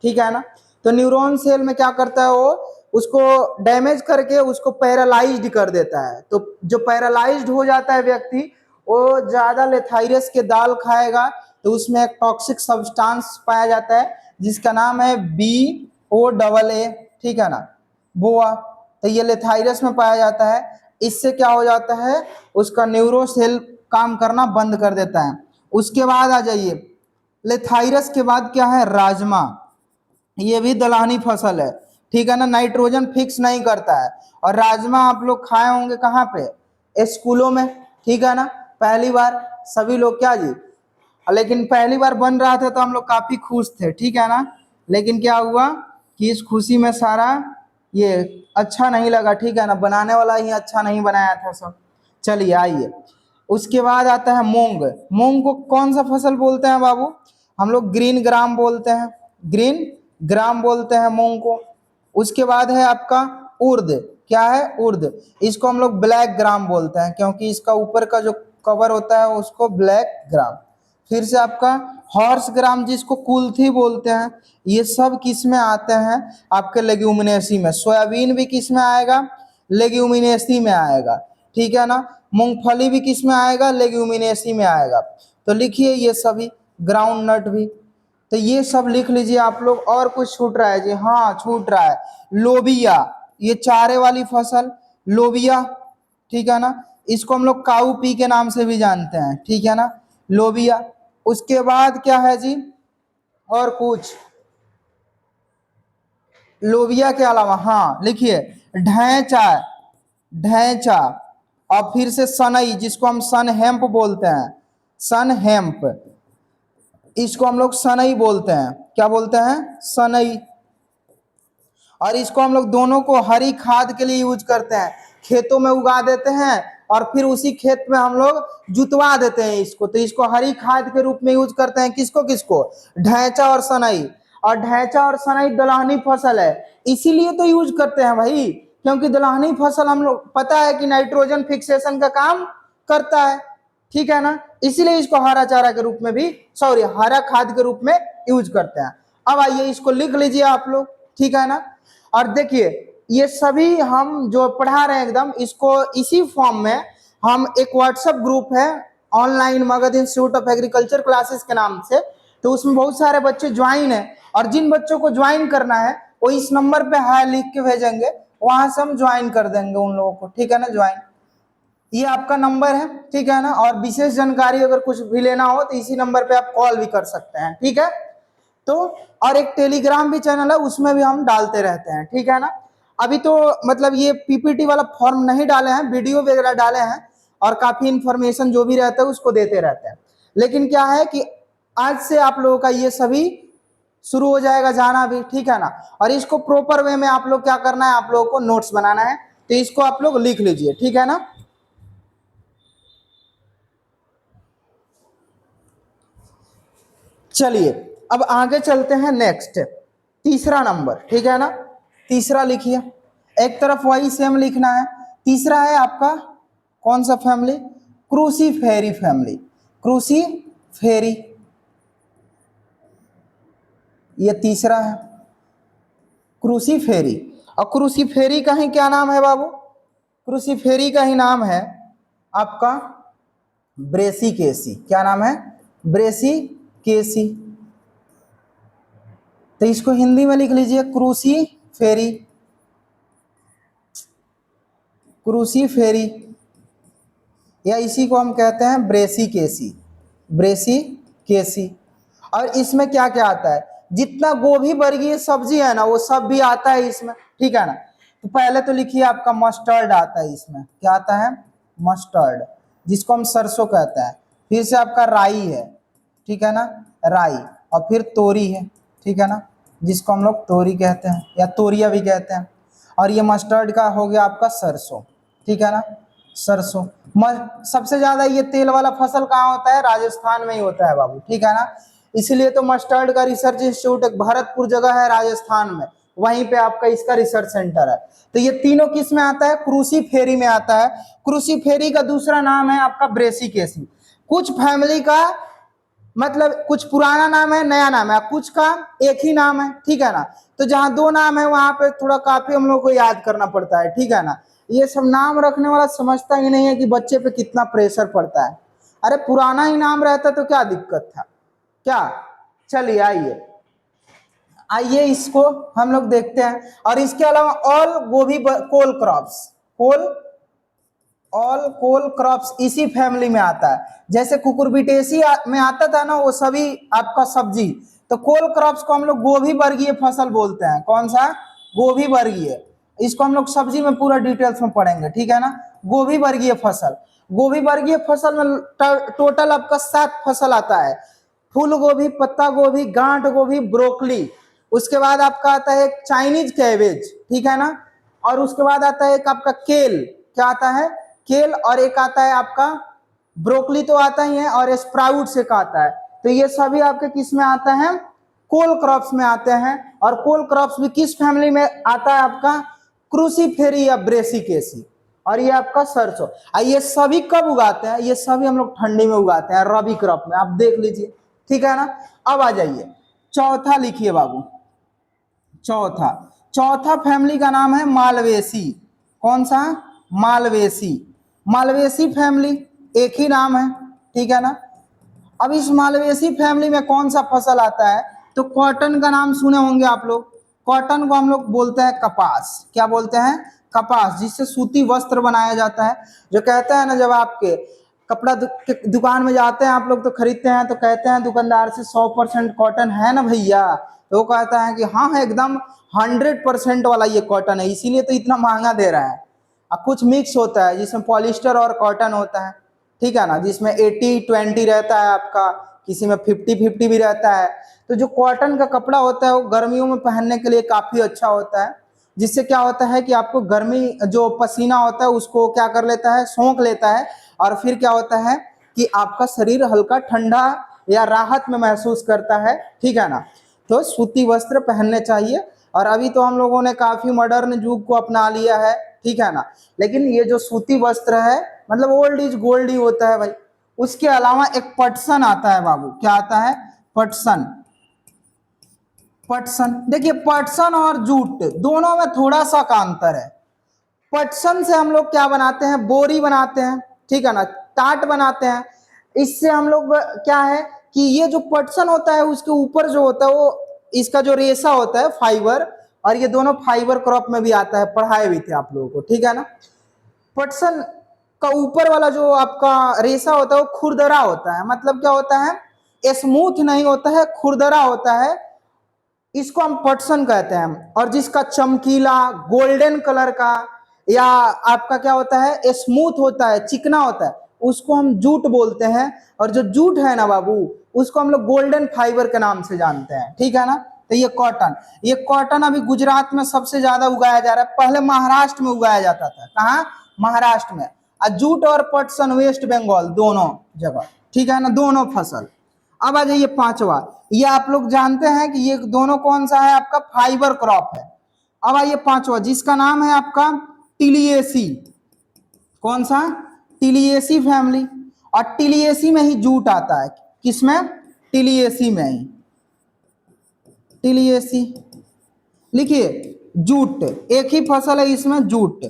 ठीक है ना। तो न्यूरॉन सेल में क्या करता है, वो उसको डैमेज करके उसको पैरालाइज्ड कर देता है। तो जो पैरालाइज्ड हो जाता है व्यक्ति, वो ज्यादा लेथाइरस के दाल खाएगा तो उसमें एक टॉक्सिक सब्सटेंस पाया जाता है जिसका नाम है BOAA, ठीक है ना, बोआ। तो ये लेथाइरस में पाया जाता है। इससे क्या हो जाता है, उसका न्यूरो सेल काम करना बंद कर देता है। उसके बाद आ जाइए, लेथाइरस के बाद क्या है, राजमा। ये भी दलहनी फसल है, ठीक है ना, नाइट्रोजन फिक्स नहीं करता है। और राजमा आप लोग खाए होंगे कहाँ पे, स्कूलों में, ठीक है ना। पहली बार सभी लोग क्या जी, लेकिन पहली बार बन रहा था तो हम लोग काफी खुश थे, ठीक है ना। लेकिन क्या हुआ कि इस खुशी में सारा ये अच्छा नहीं लगा, ठीक है ना, बनाने वाला ही अच्छा नहीं बनाया था सब। चलिए आइए, उसके बाद आता है मूंग। मूंग को कौन सा फसल बोलते हैं बाबू, हम लोग ग्रीन ग्राम बोलते हैं, ग्रीन ग्राम बोलते हैं मूंग को। उसके बाद है आपका उर्द, क्या है, उर्द। इसको हम लोग ब्लैक ग्राम बोलते हैं क्योंकि इसका ऊपर का जो कवर होता है उसको ब्लैक ग्राम। फिर से आपका हॉर्स ग्राम, जिसको कुल्थी बोलते हैं। ये सब किस में आते हैं, आपके लेग्यूमिनेसी में। सोयाबीन भी किस में आएगा, लेग्यूमिनेसी में आएगा, ठीक है ना। मूंगफली भी किस में आएगा, लेग्यूमिनेसी में आएगा। तो लिखिए ये सभी, ग्राउंड नट भी। तो ये सब लिख लीजिए आप लोग। और कुछ छूट रहा है जी, हाँ छूट रहा है, लोबिया, ये चारे वाली फसल, लोबिया, ठीक है ना। इसको हम लोग काऊ पी के नाम से भी जानते हैं, ठीक है ना, लोबिया। उसके बाद क्या है जी, और कुछ लोबिया के अलावा, हाँ लिखिए, ढैंचा, ढैंचा। और फिर से सनई, जिसको हम सन हेम्प बोलते हैं, सन हेम्प, इसको हम लोग सनई बोलते हैं। क्या बोलते हैं, सनई। और इसको हम लोग दोनों को हरी खाद के लिए यूज करते हैं, खेतों में उगा देते हैं और फिर उसी खेत में हम लोग जुतवा देते हैं इसको। तो इसको हरी खाद के रूप में यूज करते हैं, किसको किसको, ढैंचा और सनई। और ढैंचा और सनई दलहनी फसल है, इसीलिए तो यूज करते हैं भाई, क्योंकि दलहनी फसल हम लोग पता है कि नाइट्रोजन फिक्सेशन का काम करता है, ठीक है ना। इसीलिए इसको हरा चारा के रूप में भी, सॉरी हरा खाद के रूप में यूज करते हैं। अब आइए इसको लिख लीजिए आप लोग, ठीक है ना। और देखिए ये सभी हम जो पढ़ा रहे हैं एकदम, इसको इसी फॉर्म में हम एक व्हाट्सएप ग्रुप है, online Magadh institute of agriculture classes के नाम से। तो उसमें बहुत सारे बच्चे ज्वाइन है, और जिन बच्चों को ज्वाइन करना है वो इस नंबर पे हाय लिख के भेजेंगे, वहां से हम ज्वाइन कर देंगे उन लोगों को, ठीक है ना, ज्वाइन। ये आपका नंबर है, ठीक है ना। और विशेष जानकारी अगर कुछ भी लेना हो तो इसी नंबर पे आप कॉल भी कर सकते हैं, ठीक है। तो और एक टेलीग्राम भी चैनल है, उसमें भी हम डालते रहते हैं, ठीक है ना। अभी तो मतलब ये PPT वाला फॉर्म नहीं डाले हैं, वीडियो वगैरह डाले हैं, और काफी इंफॉर्मेशन जो भी रहता है उसको देते रहते हैं। लेकिन क्या है कि आज से आप लोगों का ये सभी शुरू हो जाएगा जाना भी, ठीक है ना। और इसको प्रॉपर वे में आप लोग क्या करना है, आप लोगों को नोट्स बनाना है। तो इसको आप लोग लिख लीजिए, ठीक है ना। चलिए अब आगे चलते हैं, नेक्स्ट तीसरा नंबर, ठीक है ना। तीसरा लिखिए, एक तरफ वही सेम लिखना है। तीसरा है आपका कौन सा फैमिली, क्रूसीफेरी फैमिली, क्रूसीफेरी, ये तीसरा है, क्रूसीफेरी। और क्रूसीफेरी का ही क्या नाम है बाबू, क्रूसीफेरी का ही नाम है आपका ब्रेसिकेसी। क्या नाम है, ब्रेसिकेसी। तो इसको हिंदी में लिख लीजिए, क्रूसीफेरी, क्रूसीफेरी, या इसी को हम कहते हैं ब्रेसिकेसी, ब्रेसिकेसी। और इसमें क्या क्या आता है, जितना गोभी वर्गीय सब्जी है ना वो सब भी आता है इसमें, ठीक है ना। तो पहले तो लिखिए आपका मस्टर्ड आता है इसमें, क्या आता है, मस्टर्ड, जिसको हम सरसों कहते हैं। फिर से आपका राई है, ठीक है ना, राई। और फिर तोरी है, ठीक है ना, जिसको हम लोग तोरी कहते हैं या तोरिया भी कहते हैं। और ये मस्टर्ड का हो गया आपका सरसों, ठीक है ना, सरसों। सबसे ज्यादा ये तेल वाला फसल कहाँ होता है, राजस्थान में ही होता है बाबू, ठीक है ना। इसलिए तो मस्टर्ड का रिसर्च इंस्टीट्यूट एक भरतपुर जगह है राजस्थान में, वहीं पे आपका इसका रिसर्च सेंटर है। तो ये तीनों किस में आता है, क्रूसीफेरी में आता है। क्रूसीफेरी का दूसरा नाम है आपका ब्रेसिकेसी। कुछ फैमिली का मतलब कुछ पुराना नाम है, नया नाम है, कुछ का एक ही नाम है, ठीक है ना। तो जहां दो नाम है वहां पे थोड़ा काफी हम लोग को याद करना पड़ता है, ठीक है ना। ये सब नाम रखने वाला समझता ही नहीं है कि बच्चे पे कितना प्रेशर पड़ता है। अरे पुराना ही नाम रहता तो क्या दिक्कत था, क्या। चलिए आइए आइए इसको हम लोग देखते हैं। और इसके अलावा ऑल गोभी कोल क्रॉप्स, कोल ऑल कोल क्रॉप्स इसी फैमिली में आता है। जैसे कुकुरबिटेसी में आता था ना वो सभी आपका सब्जी, तो कोल क्रॉप्स को हम लोग गोभी वर्गीय फसल बोलते हैं। कौन सा, गोभी वर्गीय। इसको हम लोग सब्जी में पूरा डिटेल्स में पढ़ेंगे, ठीक है ना। गोभी वर्गीय फसल, गोभी वर्गीय फसल में टोटल आपका 7 फसल आता है। फूल गोभी, पत्ता गोभी, गांठ गोभी, ब्रोकली। उसके बाद आपका आता है एक चाइनीज कैबेज, ठीक है ना। और उसके बाद आता है एक आपका केल, क्या आता है, केल। और एक आता है आपका ब्रोकली, तो आता ही है, और स्प्राउट से का आता है। तो ये सभी आपके किस में आता है, कोल क्रॉप्स में आते हैं। और कोल क्रॉप्स भी किस फैमिली में आता है आपका, क्रूसीफेरी या ब्रेसिकेसी। और ये आपका सरसों। ये सभी कब उगाते हैं, ये सभी हम लोग ठंडी में उगाते हैं, रबी क्रॉप में, आप देख लीजिए, ठीक है ना। अब आ जाइए चौथा लिखिए बाबू, चौथा चौथा फैमिली का नाम है मालवेसी। कौन सा, मालवेसी। मालवेसी फैमिली एक ही नाम है, ठीक है ना। अब इस मालवेसी फैमिली में कौन सा फसल आता है, तो कॉटन का नाम सुने होंगे आप लोग। कॉटन को हम लोग बोलते हैं कपास, क्या बोलते हैं, कपास, जिससे सूती वस्त्र बनाया जाता है। जो कहते हैं ना, जब आपके कपड़ा दुकान में जाते हैं आप लोग तो खरीदते हैं, तो कहते हैं दुकानदार से 100% कॉटन है ना भैया, तो वो कहता है कि हाँ हाँ एकदम 100% वाला ये कॉटन है, इसीलिए तो इतना महंगा दे रहा है। अब कुछ मिक्स होता है जिसमें पॉलिस्टर और कॉटन होता है, ठीक है ना, जिसमें 80-20 रहता है आपका, किसी में 50-50 भी रहता है। तो जो कॉटन का कपड़ा होता है वो गर्मियों में पहनने के लिए काफ़ी अच्छा होता है। जिससे क्या होता है कि आपको गर्मी जो पसीना होता है उसको क्या कर लेता है, सोख लेता है। और फिर क्या होता है कि आपका शरीर हल्का ठंडा या राहत में महसूस करता है, ठीक है ना। तो सूती वस्त्र पहनने चाहिए। और अभी तो हम लोगों ने काफ़ी मॉडर्न युग को अपना लिया है, ठीक है ना। लेकिन ये जो सूती वस्त्र है मतलब ओल्ड इज गोल्ड ही होता है भाई। उसके अलावा एक पटसन आता है बाबू, क्या आता है, पटसन। पटसन देखिए, पटसन और जूट दोनों में थोड़ा सा का अंतर है। पटसन से हम लोग क्या बनाते हैं, बोरी बनाते हैं, ठीक है ना, टाट बनाते हैं। इससे हम लोग क्या है कि ये जो पटसन होता है उसके ऊपर जो होता है वो इसका जो रेशा होता है फाइबर, और ये दोनों फाइबर क्रॉप में भी आता है, पढ़ाए भी थे आप लोगों को, ठीक है ना। पटसन का ऊपर वाला जो आपका रेशा होता है वो खुरदरा होता है। मतलब क्या होता है, स्मूथ नहीं होता है, खुरदरा होता है, इसको हम पटसन कहते हैं। और जिसका चमकीला गोल्डन कलर का या आपका क्या होता है, स्मूथ होता है, चिकना होता है, उसको हम जूट बोलते हैं। और जो जूट है ना बाबू, उसको हम लोग गोल्डन फाइबर के नाम से जानते हैं, ठीक है ना। तो ये कॉटन अभी गुजरात में सबसे ज्यादा उगाया जा रहा है, पहले महाराष्ट्र में उगाया जाता था। कहाँ, महाराष्ट्र में। और जूट और पटसन वेस्ट बंगाल दोनों जगह, ठीक है ना, दोनों फसल। अब आ जाइए पांचवा, ये आप लोग जानते हैं कि ये दोनों कौन सा है, आपका फाइबर क्रॉप है। अब आइए पांचवा, जिसका नाम है आपका टिलियेसी। कौन सा, टिलियेसी फैमिली। और टिलियेसी में ही जूट आता है, किसमें, टिलियेसी में ही। टिलियेसी लिखिए, जूट एक ही फसल है इसमें, जूट।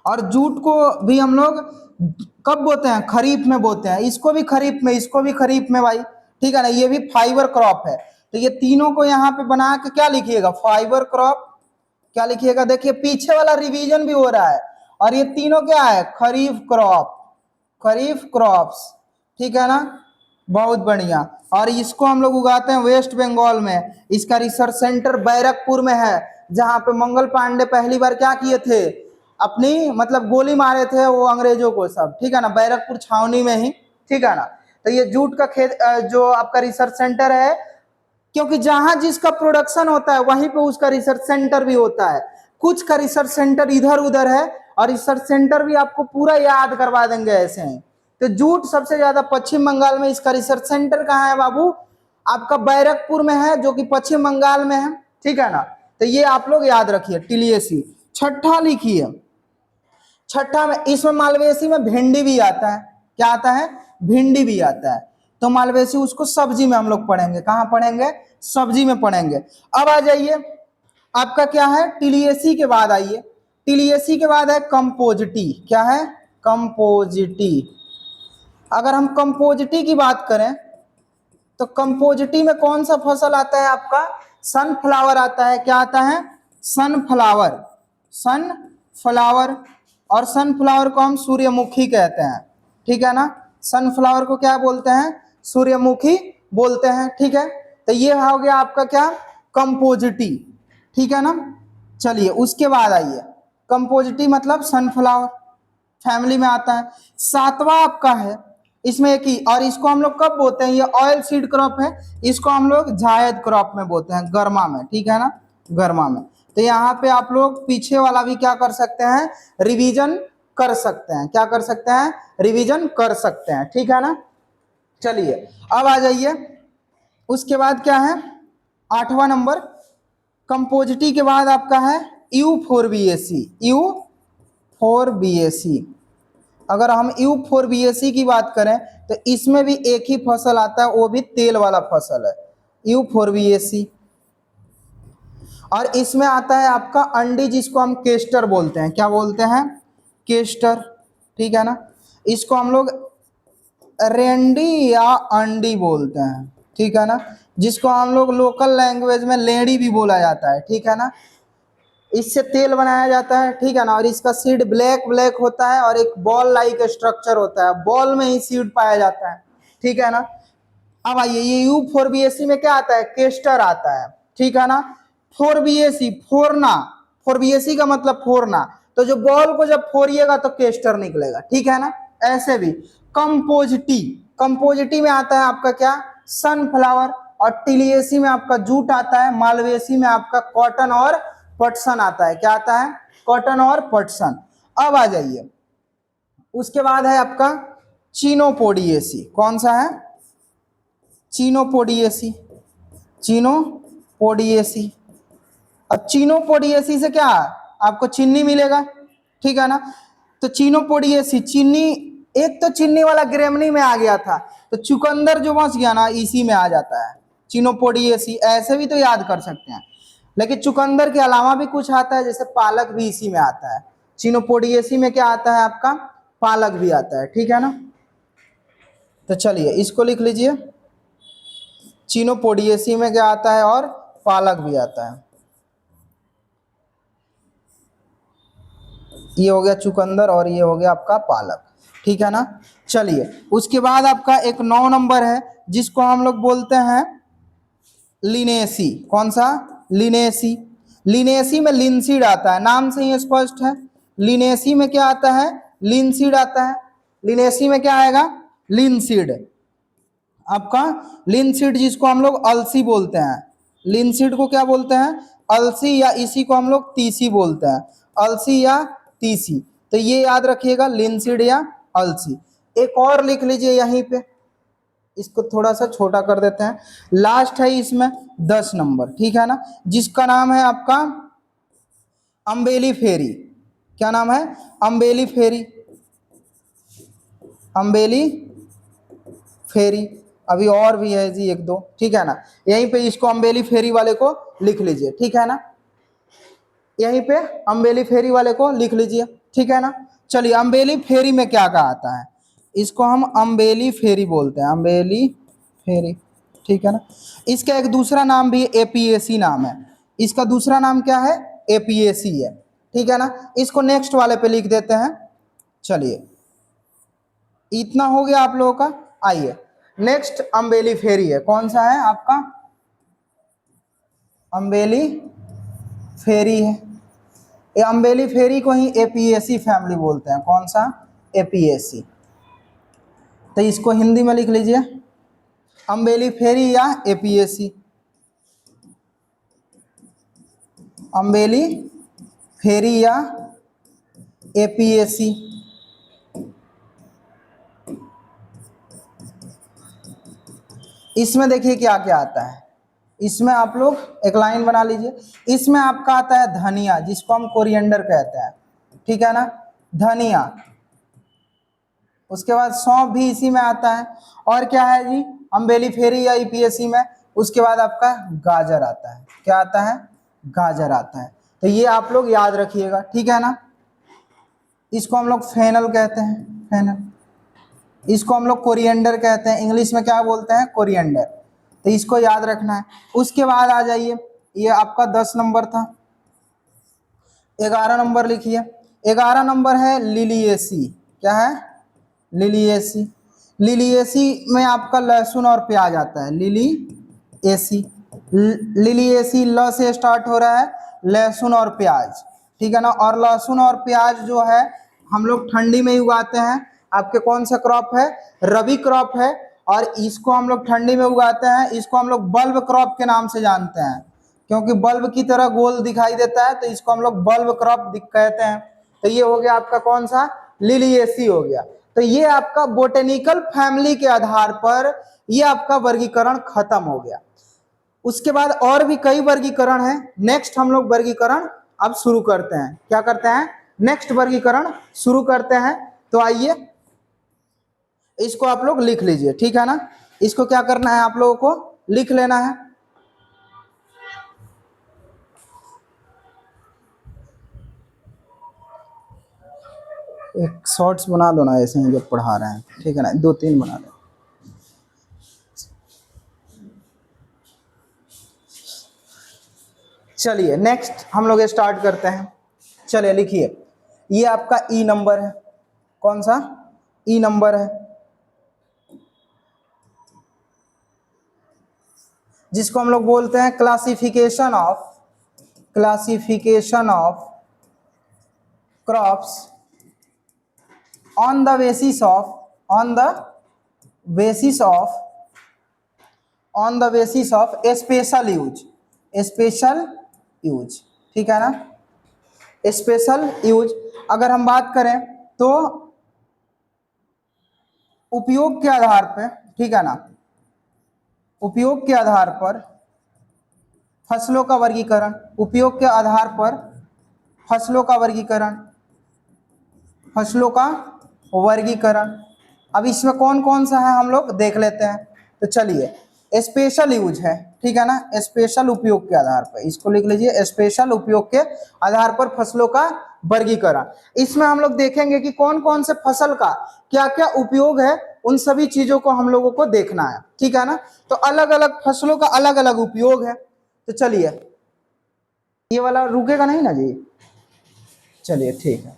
और जूट को भी हम लोग कब बोते हैं, खरीफ में बोते हैं। इसको भी खरीफ में, इसको भी खरीफ में भाई, ठीक है ना। ये भी फाइबर क्रॉप है। तो ये तीनों को यहाँ पे बना के क्या लिखिएगा, फाइबर क्रॉप, क्या लिखिएगा, देखिए पीछे वाला रिवीजन भी हो रहा है। और ये तीनों क्या है, खरीफ क्रॉप, खरीफ क्रॉप्स, ठीक है ना, बहुत बढ़िया। और इसको हम लोग उगाते हैं वेस्ट बंगाल में। इसका रिसर्च सेंटर बैरकपुर में है, जहाँ पे मंगल पांडे पहली बार क्या किए थे, अपनी मतलब गोली मारे थे वो अंग्रेजों को सब, ठीक है ना, बैरकपुर छावनी में ही, ठीक है ना। तो ये जूट का खेत जो आपका रिसर्च सेंटर है, क्योंकि जहां जिसका प्रोडक्शन होता है वहीं पे उसका रिसर्च सेंटर भी होता है। कुछ का रिसर्च सेंटर इधर उधर है, और रिसर्च सेंटर भी आपको पूरा याद करवा देंगे ऐसे हैं। तो जूट सबसे ज्यादा पश्चिम बंगाल में, इसका रिसर्च सेंटर कहाँ है बाबू, आपका बैरकपुर में है, जो कि पश्चिम बंगाल में है, ठीक है ना। तो ये आप लोग याद रखिए टिलियसी। छठा लिखिए, छठा में इसमें मालवेसी में भिंडी भी आता है। क्या आता है? भिंडी भी आता है। तो मालवेसी उसको सब्जी में हम लोग पढ़ेंगे। कहाँ पढ़ेंगे? सब्जी में पढ़ेंगे। अब आ जाइए, आपका क्या है? टिलियसी के बाद आइए, टिलियसी के बाद है कंपोजिटी। क्या है? कंपोजिटी। अगर हम कंपोजिटी की बात करें तो कंपोजिटी में कौन सा फसल आता है आपका? सनफ्लावर आता है। क्या आता है? सनफ्लावर। सनफ्लावर। और सनफ्लावर को हम सूर्यमुखी कहते हैं। ठीक है ना। सनफ्लावर को क्या बोलते हैं? सूर्यमुखी बोलते हैं। ठीक है। तो ये हो गया आपका क्या? कंपोजिटी। ठीक है ना। चलिए उसके बाद आइए, कंपोजिटी मतलब सनफ्लावर फैमिली में आता है। सातवां आपका है, इसमें एक ही, और इसको हम लोग कब बोलते हैं? ये ऑयल सीड क्रॉप है, इसको हम लोग जायद क्रॉप में बोलते हैं, गर्मा में। ठीक है ना, गर्मा में। तो यहाँ पे आप लोग पीछे वाला भी क्या कर सकते हैं? रिवीजन कर सकते हैं। क्या कर सकते हैं? रिवीजन कर सकते हैं। ठीक है ना। चलिए अब आ जाइए, उसके बाद क्या है? आठवां नंबर, कंपोजिटी के बाद आपका है U4BAC। U4BAC। अगर हम U4BAC की बात करें तो इसमें भी एक ही फसल आता है, वो भी तेल वाला फसल है, U4BAC। और इसमें आता है आपका अंडी, जिसको हम केस्टर बोलते हैं। क्या बोलते हैं? केस्टर। ठीक है ना। इसको हम लोग रेंडी या अंडी बोलते हैं। ठीक है ना। जिसको हम लोग लोकल लैंग्वेज में लेडी भी बोला जाता है। ठीक है ना। इससे तेल बनाया जाता है। ठीक है ना। और इसका सीड ब्लैक ब्लैक होता है और एक बॉल लाइक स्ट्रक्चर होता है, बॉल में ही सीड पाया जाता है। ठीक है ना। अब आइए, ये U4BAC में क्या आता है? केस्टर आता है। ठीक है ना। 4BAC, फोरना। 4BAC का मतलब फोरना। तो जो बॉल को जब फोड़िएगा तो केस्टर निकलेगा। ठीक है ना। ऐसे भी कंपोजिटी, कंपोजिटी में आता है आपका क्या? सनफ्लावर। और टिलियसी में आपका जूट आता है। मालवेसी में आपका कॉटन और पटसन आता है। क्या आता है? कॉटन और पटसन। अब आ जाइए, उसके बाद है आपका चिनोपोडियेसी। कौन सा है? चिनोपोडियेसी। चिनोपोडियेसी। अब चिनोपोडियेसी से क्या है? आपको चीनी मिलेगा। ठीक है ना। तो चिनोपोडियेसी, चीनी, एक तो चीनी वाला ग्रेमनी में आ गया था, तो चुकंदर जो बच गया ना, इसी में आ जाता है चिनोपोडियेसी। ऐसे भी तो याद कर सकते हैं, लेकिन चुकंदर के अलावा भी कुछ आता है, जैसे पालक भी इसी में आता है। चिनोपोडियेसी में क्या आता है आपका? पालक भी आता है। ठीक है ना। तो चलिए इसको लिख लीजिए, चिनोपोडियेसी में क्या आता है? और पालक भी आता है। ये हो गया चुकंदर और ये हो गया आपका पालक। ठीक है ना। चलिए उसके बाद आपका एक 9 नंबर है, जिसको हम लोग बोलते हैं लिनेसी। कौन सा? लिनेसी। लिनेसी में लिनसीड आता है, नाम से ही स्पष्ट है। लिनेसी में क्या आता है? लिनसीड आता है। लिनेसी में क्या आएगा? लिनसीड। आपका लिनसीड, जिसको हम लोग अलसी बोलते हैं। लिनसीड को क्या बोलते हैं? अलसी, या इसी को हम लोग तीसी बोलते हैं। अलसी या तीसी। तो ये याद रखिएगा, लिनसीड या अलसी। एक और लिख लीजिए यहीं पे, इसको थोड़ा सा छोटा कर देते हैं। लास्ट है इसमें 10 नंबर। ठीक है ना। जिसका नाम है आपका अम्बेली फेरी। क्या नाम है? अम्बेली फेरी। अम्बेली फेरी। अभी और भी है जी एक दो। ठीक है ना। यहीं पे इसको अम्बेली फेरी वाले को लिख लीजिए। ठीक है ना। यहीं पे अम्बेली फेरी वाले को लिख लीजिए। ठीक है ना। चलिए अम्बेली फेरी में क्या क्या आता है? इसको हम अम्बेली फेरी बोलते हैं, अम्बेली फेरी। ठीक है ना। इसका एक दूसरा नाम भी APAC नाम है। इसका दूसरा नाम क्या है? APAC है। ठीक है ना। इसको नेक्स्ट वाले पे लिख देते हैं। चलिए इतना हो गया आप लोगों का। आइए नेक्स्ट अम्बेली फेरी है। कौन सा है आपका? अम्बेली फेरी है। ये अम्बेली फेरी को ही APAC फैमिली बोलते हैं। कौन सा? APAC। तो इसको हिंदी में लिख लीजिए, अम्बेली फेरी या APAC। अम्बेली फेरी या APAC। इसमें देखिए क्या क्या आता है। इसमें आप लोग एक लाइन बना लीजिए। इसमें आपका आता है धनिया, जिसको हम कोरिएंडर कहते हैं, ठीक है ना, धनिया। उसके बाद सौंफ भी इसी में आता है। और क्या है जी, अम्बेलीफेरी या ईपीएससी में, उसके बाद आपका गाजर आता है। क्या आता है? गाजर आता है। तो ये आप लोग याद रखिएगा, ठीक है ना। इसको हम लोग फेनल कहते हैं, फेनल। इसको हम लोग कोरिएंडर कहते हैं, इंग्लिश में क्या बोलते हैं? कोरिएंडर। तो इसको याद रखना है। उसके बाद आ जाइए, ये आपका 10 नंबर था। 11 नंबर लिखिए। 11 नंबर है लिलिएसी। क्या है? लिलिएसी। लिलिएसी में आपका लहसुन और प्याज आता है, लिलिएसी। लिलिएसी ल से स्टार्ट हो रहा है, लहसुन और प्याज, ठीक है ना। और लहसुन और प्याज जो है हम लोग ठंडी में ही उगाते हैं। आपके कौन सा क्रॉप है? रबी क्रॉप है। और इसको हम लोग ठंडी में उगाते हैं। इसको हम लोग बल्ब क्रॉप के नाम से जानते हैं, क्योंकि बल्ब की तरह गोल दिखाई देता है, तो इसको हम लोग बल्ब क्रॉप कहते हैं। तो ये हो गया आपका कौन सा? लिलिएसी हो गया। तो ये आपका बोटेनिकल फैमिली के आधार पर ये आपका वर्गीकरण खत्म हो गया। उसके बाद और भी कई वर्गीकरण है। नेक्स्ट हम लोग वर्गीकरण अब शुरू करते हैं। क्या करते हैं? नेक्स्ट वर्गीकरण शुरू करते हैं। तो आइए, इसको आप लोग लिख लीजिए, ठीक है ना। इसको क्या करना है? आप लोगों को लिख लेना है। एक शॉर्ट्स बना दो ना, ऐसे ही जब पढ़ा रहे हैं, ठीक है ना, 2-3 बना दो। चलिए नेक्स्ट हम लोग स्टार्ट करते हैं। चलिए लिखिए, ये आपका ई नंबर है। कौन सा? ई नंबर है, जिसको हम लोग बोलते हैं classification of crops on the basis of special use, ठीक है ना। स्पेशल यूज अगर हम बात करें तो उपयोग के आधार पर, ठीक है ना, उपयोग के आधार पर फसलों का वर्गीकरण, उपयोग के आधार पर फसलों का वर्गीकरण। अब इसमें कौन कौन सा है हम लोग देख लेते हैं। तो चलिए, स्पेशल यूज है, ठीक है ना, स्पेशल उपयोग के आधार पर, इसको लिख लीजिए, स्पेशल उपयोग के आधार पर फसलों का वर्गीकरण। इसमें हम लोग देखेंगे कि कौन कौन से फसल का क्या क्या उपयोग है, उन सभी चीजों को हम लोगों को देखना है, ठीक है ना। तो अलग अलग फसलों का अलग अलग उपयोग है। तो चलिए, ये वाला रुकेगा नहीं ना जी? चलिए ठीक है,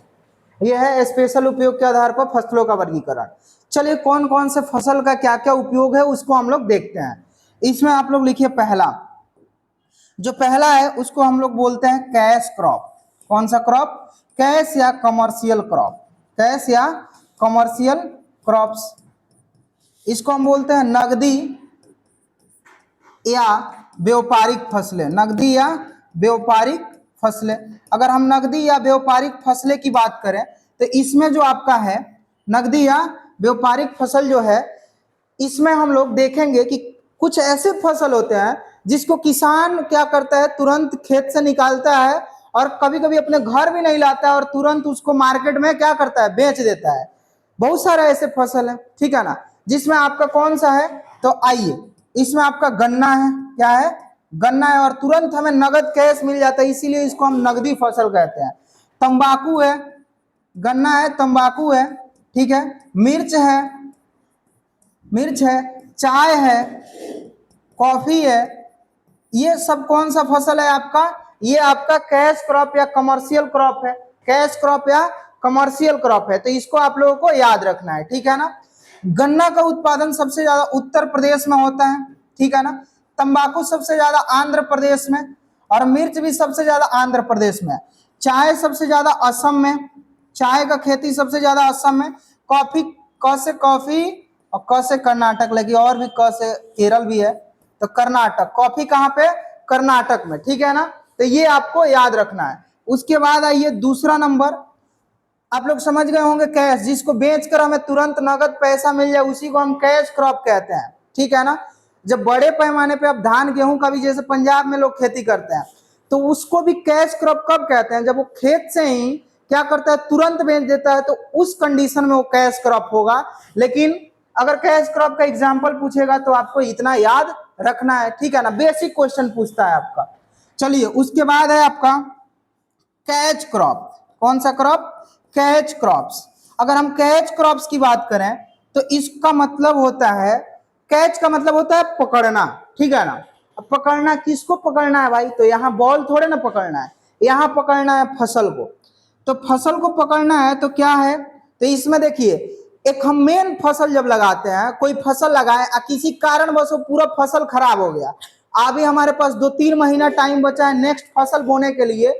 यह है स्पेशल उपयोग के आधार पर फसलों का वर्गीकरण। चलिए, कौन कौन से फसल का क्या क्या उपयोग है उसको हम लोग देखते हैं। इसमें आप लोग लिखिए, पहला जो पहला है उसको हम लोग बोलते हैं कैश क्रॉप। कौन सा क्रॉप? कैश या कमर्शियल क्रॉप, कैश या कमर्शियल क्रॉप्स। इसको हम बोलते हैं नगदी या व्यापारिक फसलें, नगदी या व्यापारिक फसलें। अगर हम नगदी या व्यापारिक फसलें की बात करें तो इसमें जो आपका है नगदी या व्यापारिक फसल जो है, इसमें हम लोग देखेंगे कि कुछ ऐसे फसल होते हैं जिसको किसान क्या करता है, तुरंत खेत से निकालता है और कभी कभी अपने घर भी नहीं लाता है और तुरंत उसको मार्केट में क्या करता है, बेच देता है। बहुत सारे ऐसे फसल है, ठीक है ना। जिसमें आपका कौन सा है? तो आइए, इसमें आपका गन्ना है। क्या है? गन्ना है, और तुरंत हमें नगद कैश मिल जाता है, इसीलिए इसको हम नगदी फसल कहते हैं। तंबाकू है, गन्ना है, तंबाकू है, ठीक है। मिर्च है, चाय है, कॉफी है। ये सब कौन सा फसल है आपका? ये आपका कैश क्रॉप या कमर्शियल क्रॉप है, कैश क्रॉप या कमर्शियल क्रॉप है। तो इसको आप लोगों को याद रखना है, ठीक है ना। गन्ना का उत्पादन सबसे ज्यादा उत्तर प्रदेश में होता है, ठीक है ना। तंबाकू सबसे ज्यादा आंध्र प्रदेश में, और मिर्च भी सबसे ज्यादा आंध्र प्रदेश में। चाय सबसे ज्यादा असम में, चाय का खेती सबसे ज्यादा असम में। कॉफी, क से कॉफी और क से कर्नाटक लगी, और भी क से केरल भी है, तो कर्नाटक। कॉफी कहाँ पे? कर्नाटक में, ठीक है ना। तो ये आपको याद रखना है। उसके बाद आइए दूसरा नंबर, आप लोग समझ गए होंगे, कैश, जिसको बेचकर हमें तुरंत नगद पैसा मिल जाए उसी को हम कैश क्रॉप कहते हैं, ठीक है ना। जब बड़े पैमाने पे अब धान गेहूं का भी जैसे पंजाब में लोग खेती करते हैं, तो उसको भी कैश क्रॉप कब कहते हैं, जब वो खेत से ही क्या करता है तुरंत बेच देता है, तो उस कंडीशन में वो कैश क्रॉप होगा। लेकिन अगर कैश क्रॉप का एग्जाम्पल पूछेगा तो आपको इतना याद रखना है, ठीक है ना, बेसिक क्वेश्चन पूछता है आपका। चलिए उसके बाद है आपका कैच क्रॉप। कौन सा क्रॉप? Catch crops. अगर हम कैच क्रॉप्स की बात करें तो इसका मतलब होता है, कैच का मतलब होता है पकड़ना, ठीक है ना। अब पकड़ना किसको पकड़ना है भाई? तो यहाँ बॉल थोड़े ना पकड़ना है, यहाँ पकड़ना है फसल को। तो फसल को पकड़ना है तो क्या है, तो इसमें देखिए एक हम मेन फसल जब लगाते हैं, कोई फसल लगाए किसी कारणवश वो पूरा फसल खराब हो गया, अभी हमारे पास 2-3 महीना टाइम बचा है नेक्स्ट फसल बोने के लिए,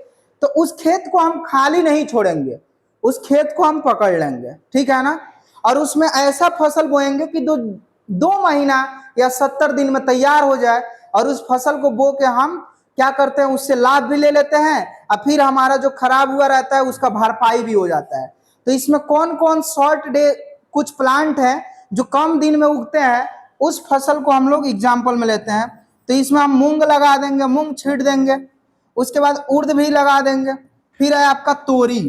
तो उस खेत को हम खाली नहीं छोड़ेंगे, उस खेत को हम पकड़ लेंगे, ठीक है ना। और उसमें ऐसा फसल बोएंगे कि 2 महीना या 70 दिन में तैयार हो जाए, और उस फसल को बो के हम क्या करते हैं, उससे लाभ भी ले लेते हैं, और फिर हमारा जो खराब हुआ रहता है उसका भरपाई भी हो जाता है। तो इसमें कौन कौन शॉर्ट डे कुछ प्लांट हैं जो कम दिन में उगते हैं, उस फसल को हम लोग एग्जाम्पल में लेते हैं। तो इसमें हम मूंग लगा देंगे, मूंग छींट देंगे, उसके बाद उर्द भी लगा देंगे। फिर है आपका तोरी।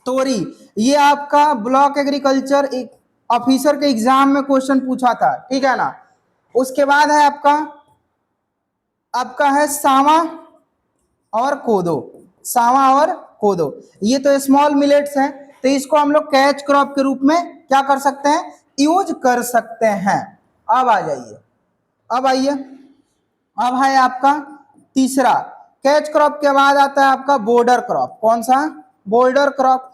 तोरी ये आपका ब्लॉक एग्रीकल्चर ऑफिसर के एग्जाम में क्वेश्चन पूछा था, ठीक है ना। उसके बाद है आपका आपका है सावा और कोदो। सावा और कोदो ये तो स्मॉल मिलेट्स हैं, तो इसको हम लोग कैच क्रॉप के रूप में क्या कर सकते हैं, यूज कर सकते हैं। अब आ जाइए, अब आइए, अब है आपका तीसरा। कैच क्रॉप के बाद आता है आपका बॉर्डर क्रॉप। कौन सा? बॉर्डर क्रॉप,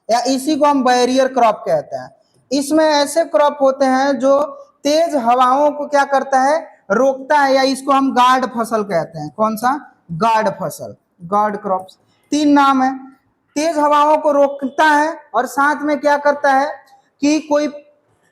या इसी को हम बैरियर क्रॉप कहते हैं। इसमें ऐसे क्रॉप होते हैं जो तेज हवाओं को क्या करता है, रोकता है, या इसको हम गार्ड फसल कहते हैं। कौन सा? गार्ड फसल, गार्ड क्रॉप्स। 3 नाम है। तेज हवाओं को रोकता है और साथ में क्या करता है कि कोई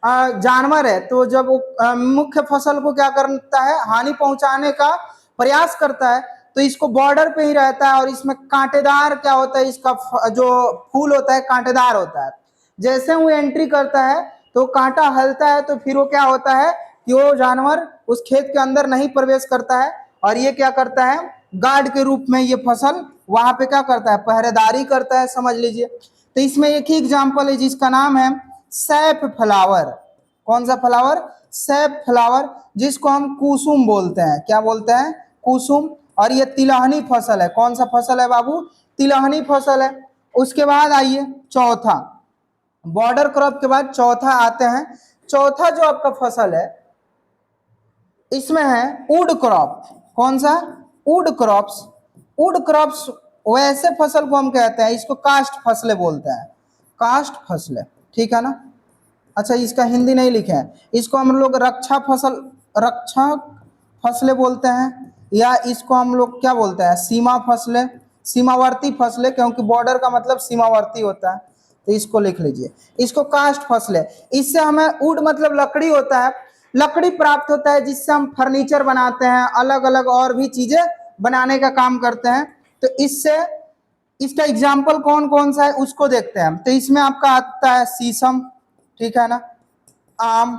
जानवर है तो जब वो मुख्य फसल को क्या करता है, हानि पहुंचाने का प्रयास करता है, तो इसको बॉर्डर पे ही रहता है। और इसमें कांटेदार क्या होता है, इसका जो फूल होता है कांटेदार होता है। जैसे वो एंट्री करता है तो कांटा हलता है, तो फिर वो क्या होता है कि वो जानवर उस खेत के अंदर नहीं प्रवेश करता है, और ये क्या करता है, गार्ड के रूप में ये फसल वहां पे क्या करता है, पहरेदारी करता है, समझ लीजिए। तो इसमें एक ही एग्जाम्पल है जिसका नाम है सैफ फ्लावर। कौन सा फ्लावर? सैफ फ्लावर, जिसको हम कुसुम बोलते हैं। क्या बोलते हैं? कुसुम। और ये तिलहनी फसल है। कौन सा फसल है बाबू? तिलहनी फसल है। उसके बाद आइए चौथा, बॉर्डर क्रॉप के बाद चौथा आते हैं। चौथा जो आपका फसल है इसमें है वुड क्रॉप। कौन सा? Would crops. वुड क्रॉप्स वैसे फसल को हम कहते हैं, इसको कास्ट फसलें बोलते हैं, कास्ट फसलें, ठीक है ना। अच्छा इसका हिंदी नहीं लिखे हैं, इसको हम लोग रक्षा फसलें बोलते हैं, या इसको हम लोग क्या बोलते हैं, सीमा फसलें, सीमावर्ती फसलें, क्योंकि बॉर्डर का मतलब सीमावर्ती होता है, तो इसको लिख लीजिए। इसको कास्ट फसलें। इससे हमें वुड मतलब लकड़ी होता है, लकड़ी प्राप्त होता है जिससे हम फर्नीचर बनाते हैं, अलग अलग और भी चीजें बनाने का काम करते हैं। तो इससे इसका एग्जाम्पल कौन कौन सा है उसको देखते हैं। तो इसमें आपका आता है शीशम, ठीक है ना, आम,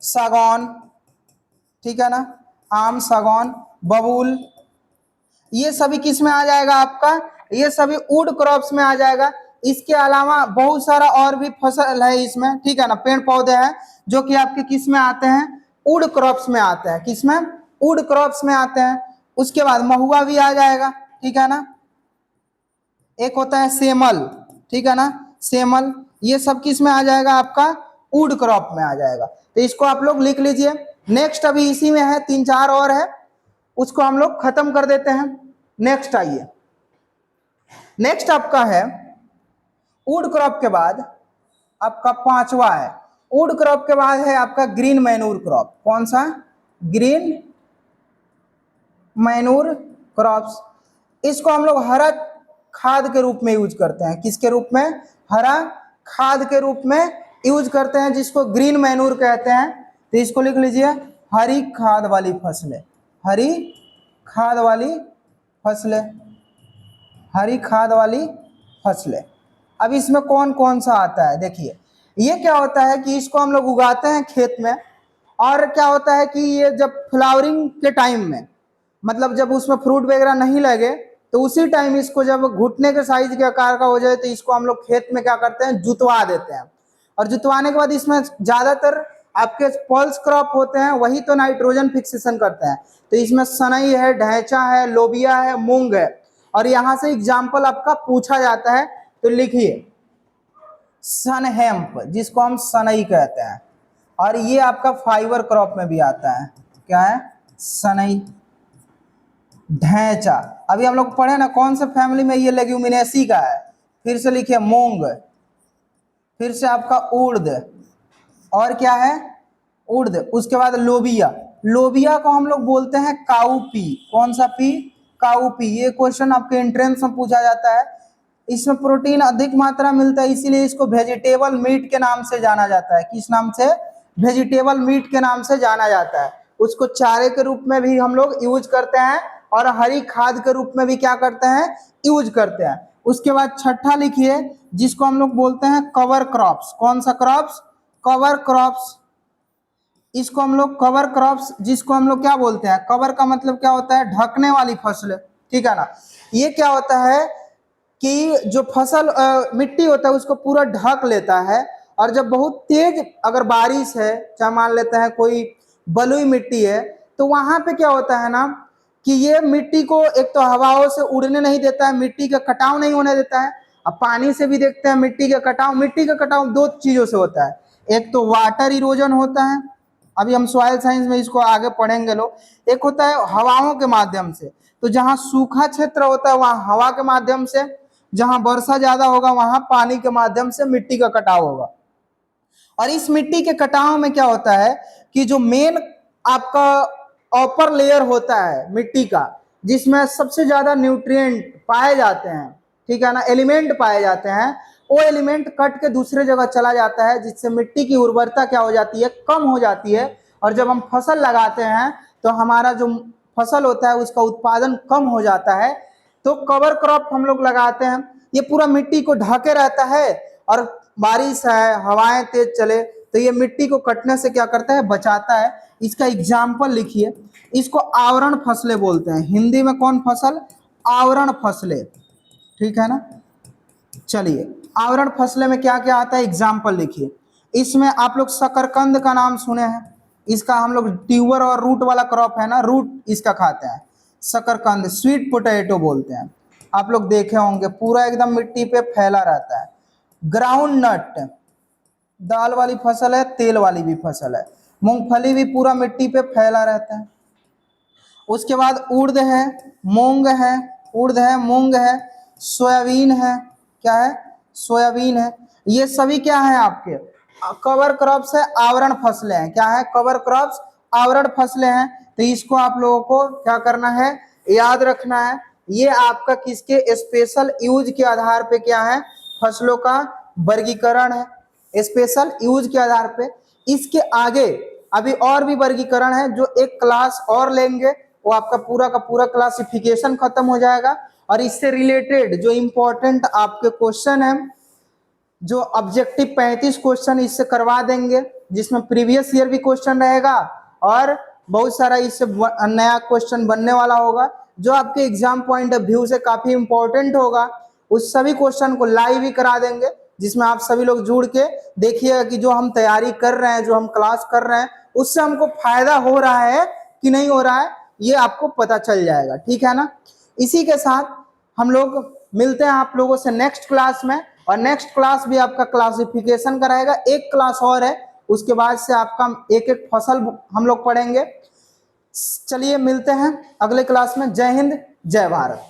सागौन, ठीक है ना, आम, सागौन, बबूल, ये सभी किस में आ जाएगा आपका, ये सभी वुड क्रॉप्स में आ जाएगा। इसके अलावा बहुत सारा और भी फसल है इसमें, ठीक है ना, पेड़ पौधे हैं जो कि आपके किस में आते हैं, वुड क्रॉप्स में आते हैं। किस में? वुड क्रॉप्स में आते हैं। उसके बाद महुआ भी आ जाएगा, ठीक है ना, एक होता है सेमल, ठीक है ना, सेमल, ये सब किस में आ जाएगा आपका, वुड क्रॉप में आ जाएगा। तो इसको आप लोग लिख लीजिए। नेक्स्ट अभी इसी में है, 3-4 और है, उसको हम लोग खत्म कर देते हैं। नेक्स्ट आइए, नेक्स्ट आपका है वुड क्रॉप के बाद आपका 5वां है, वुड क्रॉप के बाद है आपका ग्रीन मैन्योर क्रॉप। कौन सा? Green manure crops. इसको हम लोग हरा खाद के रूप में यूज करते हैं। किसके रूप में? हरा खाद के रूप में यूज करते हैं, जिसको ग्रीन मैन्योर कहते हैं। तो इसको लिख लीजिए, हरी खाद वाली फसलें, हरी खाद वाली फसलें, हरी खाद वाली फसलें। अब इसमें कौन कौन सा आता है देखिए, ये क्या होता है कि इसको हम लोग उगाते हैं खेत में, और क्या होता है कि ये जब फ्लावरिंग के टाइम में, मतलब जब उसमें फ्रूट वगैरह नहीं लगे, तो उसी टाइम इसको जब घुटने के साइज के आकार का हो जाए तो इसको हम लोग खेत में क्या करते हैं, जुतवा देते हैं। और जुतवाने के बाद इसमें ज़्यादातर आपके पल्स क्रॉप होते हैं, वही तो नाइट्रोजन फिक्सेशन करते हैं। तो इसमें सनई है, ढैंचा है, लोबिया है, मूंग है। और यहाँ से एग्जाम्पल आपका पूछा जाता है, तो लिखिए सन हेम्प, जिसको हम सनई कहते हैं। और ये आपका फाइबर क्रॉप में भी आता है, क्या है, सनई। ढैंचा अभी हम लोग पढ़े ना, कौन से फैमिली में, ये लेग्यूमिनेसी का है। फिर से लिखिए मूंग, फिर से आपका उड़द, और क्या है, उड़द। उसके बाद लोबिया, लोबिया को हम लोग बोलते हैं काउपी। कौन सा पी, काउपी। ये क्वेश्चन आपके एंट्रेंस में पूछा जाता है। इसमें प्रोटीन अधिक मात्रा मिलता है, इसीलिए इसको वेजिटेबल मीट के नाम से जाना जाता है। किस नाम से, वेजिटेबल मीट के नाम से जाना जाता है। उसको चारे के रूप में भी हम लोग यूज करते हैं, और हरी खाद के रूप में भी क्या करते हैं, यूज करते हैं। उसके बाद छठा लिखिए, जिसको हम लोग बोलते हैं कवर क्रॉप्स। कौन सा क्रॉप्स, कवर क्रॉप्स। इसको हम लोग कवर क्रॉप्स, जिसको हम लोग क्या बोलते हैं, कवर का मतलब क्या होता है, ढकने वाली फसल, ठीक है ना। ये क्या होता है कि जो फसल मिट्टी होता है उसको पूरा ढक लेता है। और जब बहुत तेज अगर बारिश है, चाहे मान लेते हैं कोई बलुई मिट्टी है, तो वहां पे क्या होता है ना कि ये मिट्टी को एक तो हवाओं से उड़ने नहीं देता है, मिट्टी का कटाव नहीं होने देता है। अब पानी से भी देखते हैं मिट्टी का कटाव। मिट्टी का कटाव दो चीजों से होता है, एक तो वाटर इरोजन होता है, अभी हम सॉइल साइंस में इसको आगे पढ़ेंगे लोग। एक होता है हवाओं के माध्यम से, तो जहाँ सूखा क्षेत्र होता है वहाँ हवा के माध्यम से, जहाँ वर्षा ज्यादा होगा वहाँ पानी के माध्यम से मिट्टी का कटाव होगा। और इस मिट्टी के कटाव में क्या होता है कि जो मेन आपका अपर लेयर होता है मिट्टी का, जिसमें सबसे ज्यादा न्यूट्रिएंट पाए जाते हैं, ठीक है ना, एलिमेंट पाए जाते हैं, वो एलिमेंट कट के दूसरे जगह चला जाता है, जिससे मिट्टी की उर्वरता क्या हो जाती है, कम हो जाती है। और जब हम फसल लगाते हैं तो हमारा जो फसल होता है उसका उत्पादन कम हो जाता है। तो कवर क्रॉप हम लोग लगाते हैं, ये पूरा मिट्टी को ढके रहता है, और बारिश है, हवाएं तेज चले तो ये मिट्टी को कटने से क्या करता है, बचाता है। इसका एग्जाम्पल लिखिए, इसको आवरण फसलें बोलते हैं। हिंदी में कौन फसल, आवरण फसलें, ठीक है ना। चलिए, आवरण फसलें में क्या क्या आता है, एग्जाम्पल लिखिए। इसमें आप लोग शकरकंद का नाम सुने हैं, इसका हम लोग ट्यूबर और रूट वाला क्रॉप है ना, रूट इसका खाते हैं। शकरकंद, स्वीट पोटैटो बोलते हैं, आप लोग देखे होंगे, पूरा एकदम मिट्टी पे फैला रहता है। ग्राउंड नट, दाल वाली फसल है, तेल वाली भी फसल है। मूंगफली भी पूरा मिट्टी पे फैला रहता है। उसके बाद उड़द है, मूंग है, उड़द है, मूंग है, सोयाबीन है, क्या है, सोयाबीन है। ये सभी क्या है आपके कवर क्रॉप्स है, आवरण फसलें हैं। क्या है, कवर क्रॉप्स, आवरण फसलें हैं। तो इसको आप लोगों को क्या करना है, याद रखना है। ये आपका किसके स्पेशल यूज के आधार पे क्या है, फसलों का वर्गीकरण है, स्पेशल यूज के आधार पे। इसके आगे अभी और भी वर्गीकरण है, जो एक क्लास और लेंगे, वो आपका पूरा का पूरा क्लासिफिकेशन खत्म हो जाएगा। और इससे रिलेटेड जो इंपॉर्टेंट आपके क्वेश्चन है, जो ऑब्जेक्टिव 35 क्वेश्चन इससे करवा देंगे, जिसमें प्रीवियस ईयर भी क्वेश्चन रहेगा और बहुत सारा इससे नया क्वेश्चन बनने वाला होगा, जो आपके एग्जाम पॉइंट ऑफ व्यू से काफी इंपॉर्टेंट होगा। उस सभी क्वेश्चन को लाइव ही करा देंगे, जिसमें आप सभी लोग जुड़ के देखिएगा कि जो हम तैयारी कर रहे हैं, जो हम क्लास कर रहे हैं, उससे हमको फायदा हो रहा है कि नहीं हो रहा है, ये आपको पता चल जाएगा, ठीक है ना। इसी के साथ हम लोग मिलते हैं आप लोगों से नेक्स्ट क्लास में, और नेक्स्ट क्लास भी आपका क्लासिफिकेशन का रहेगा। एक क्लास और है, उसके बाद से आपका एक एक फसल हम लोग पढ़ेंगे। चलिए मिलते हैं अगले क्लास में। जय हिंद, जय भारत।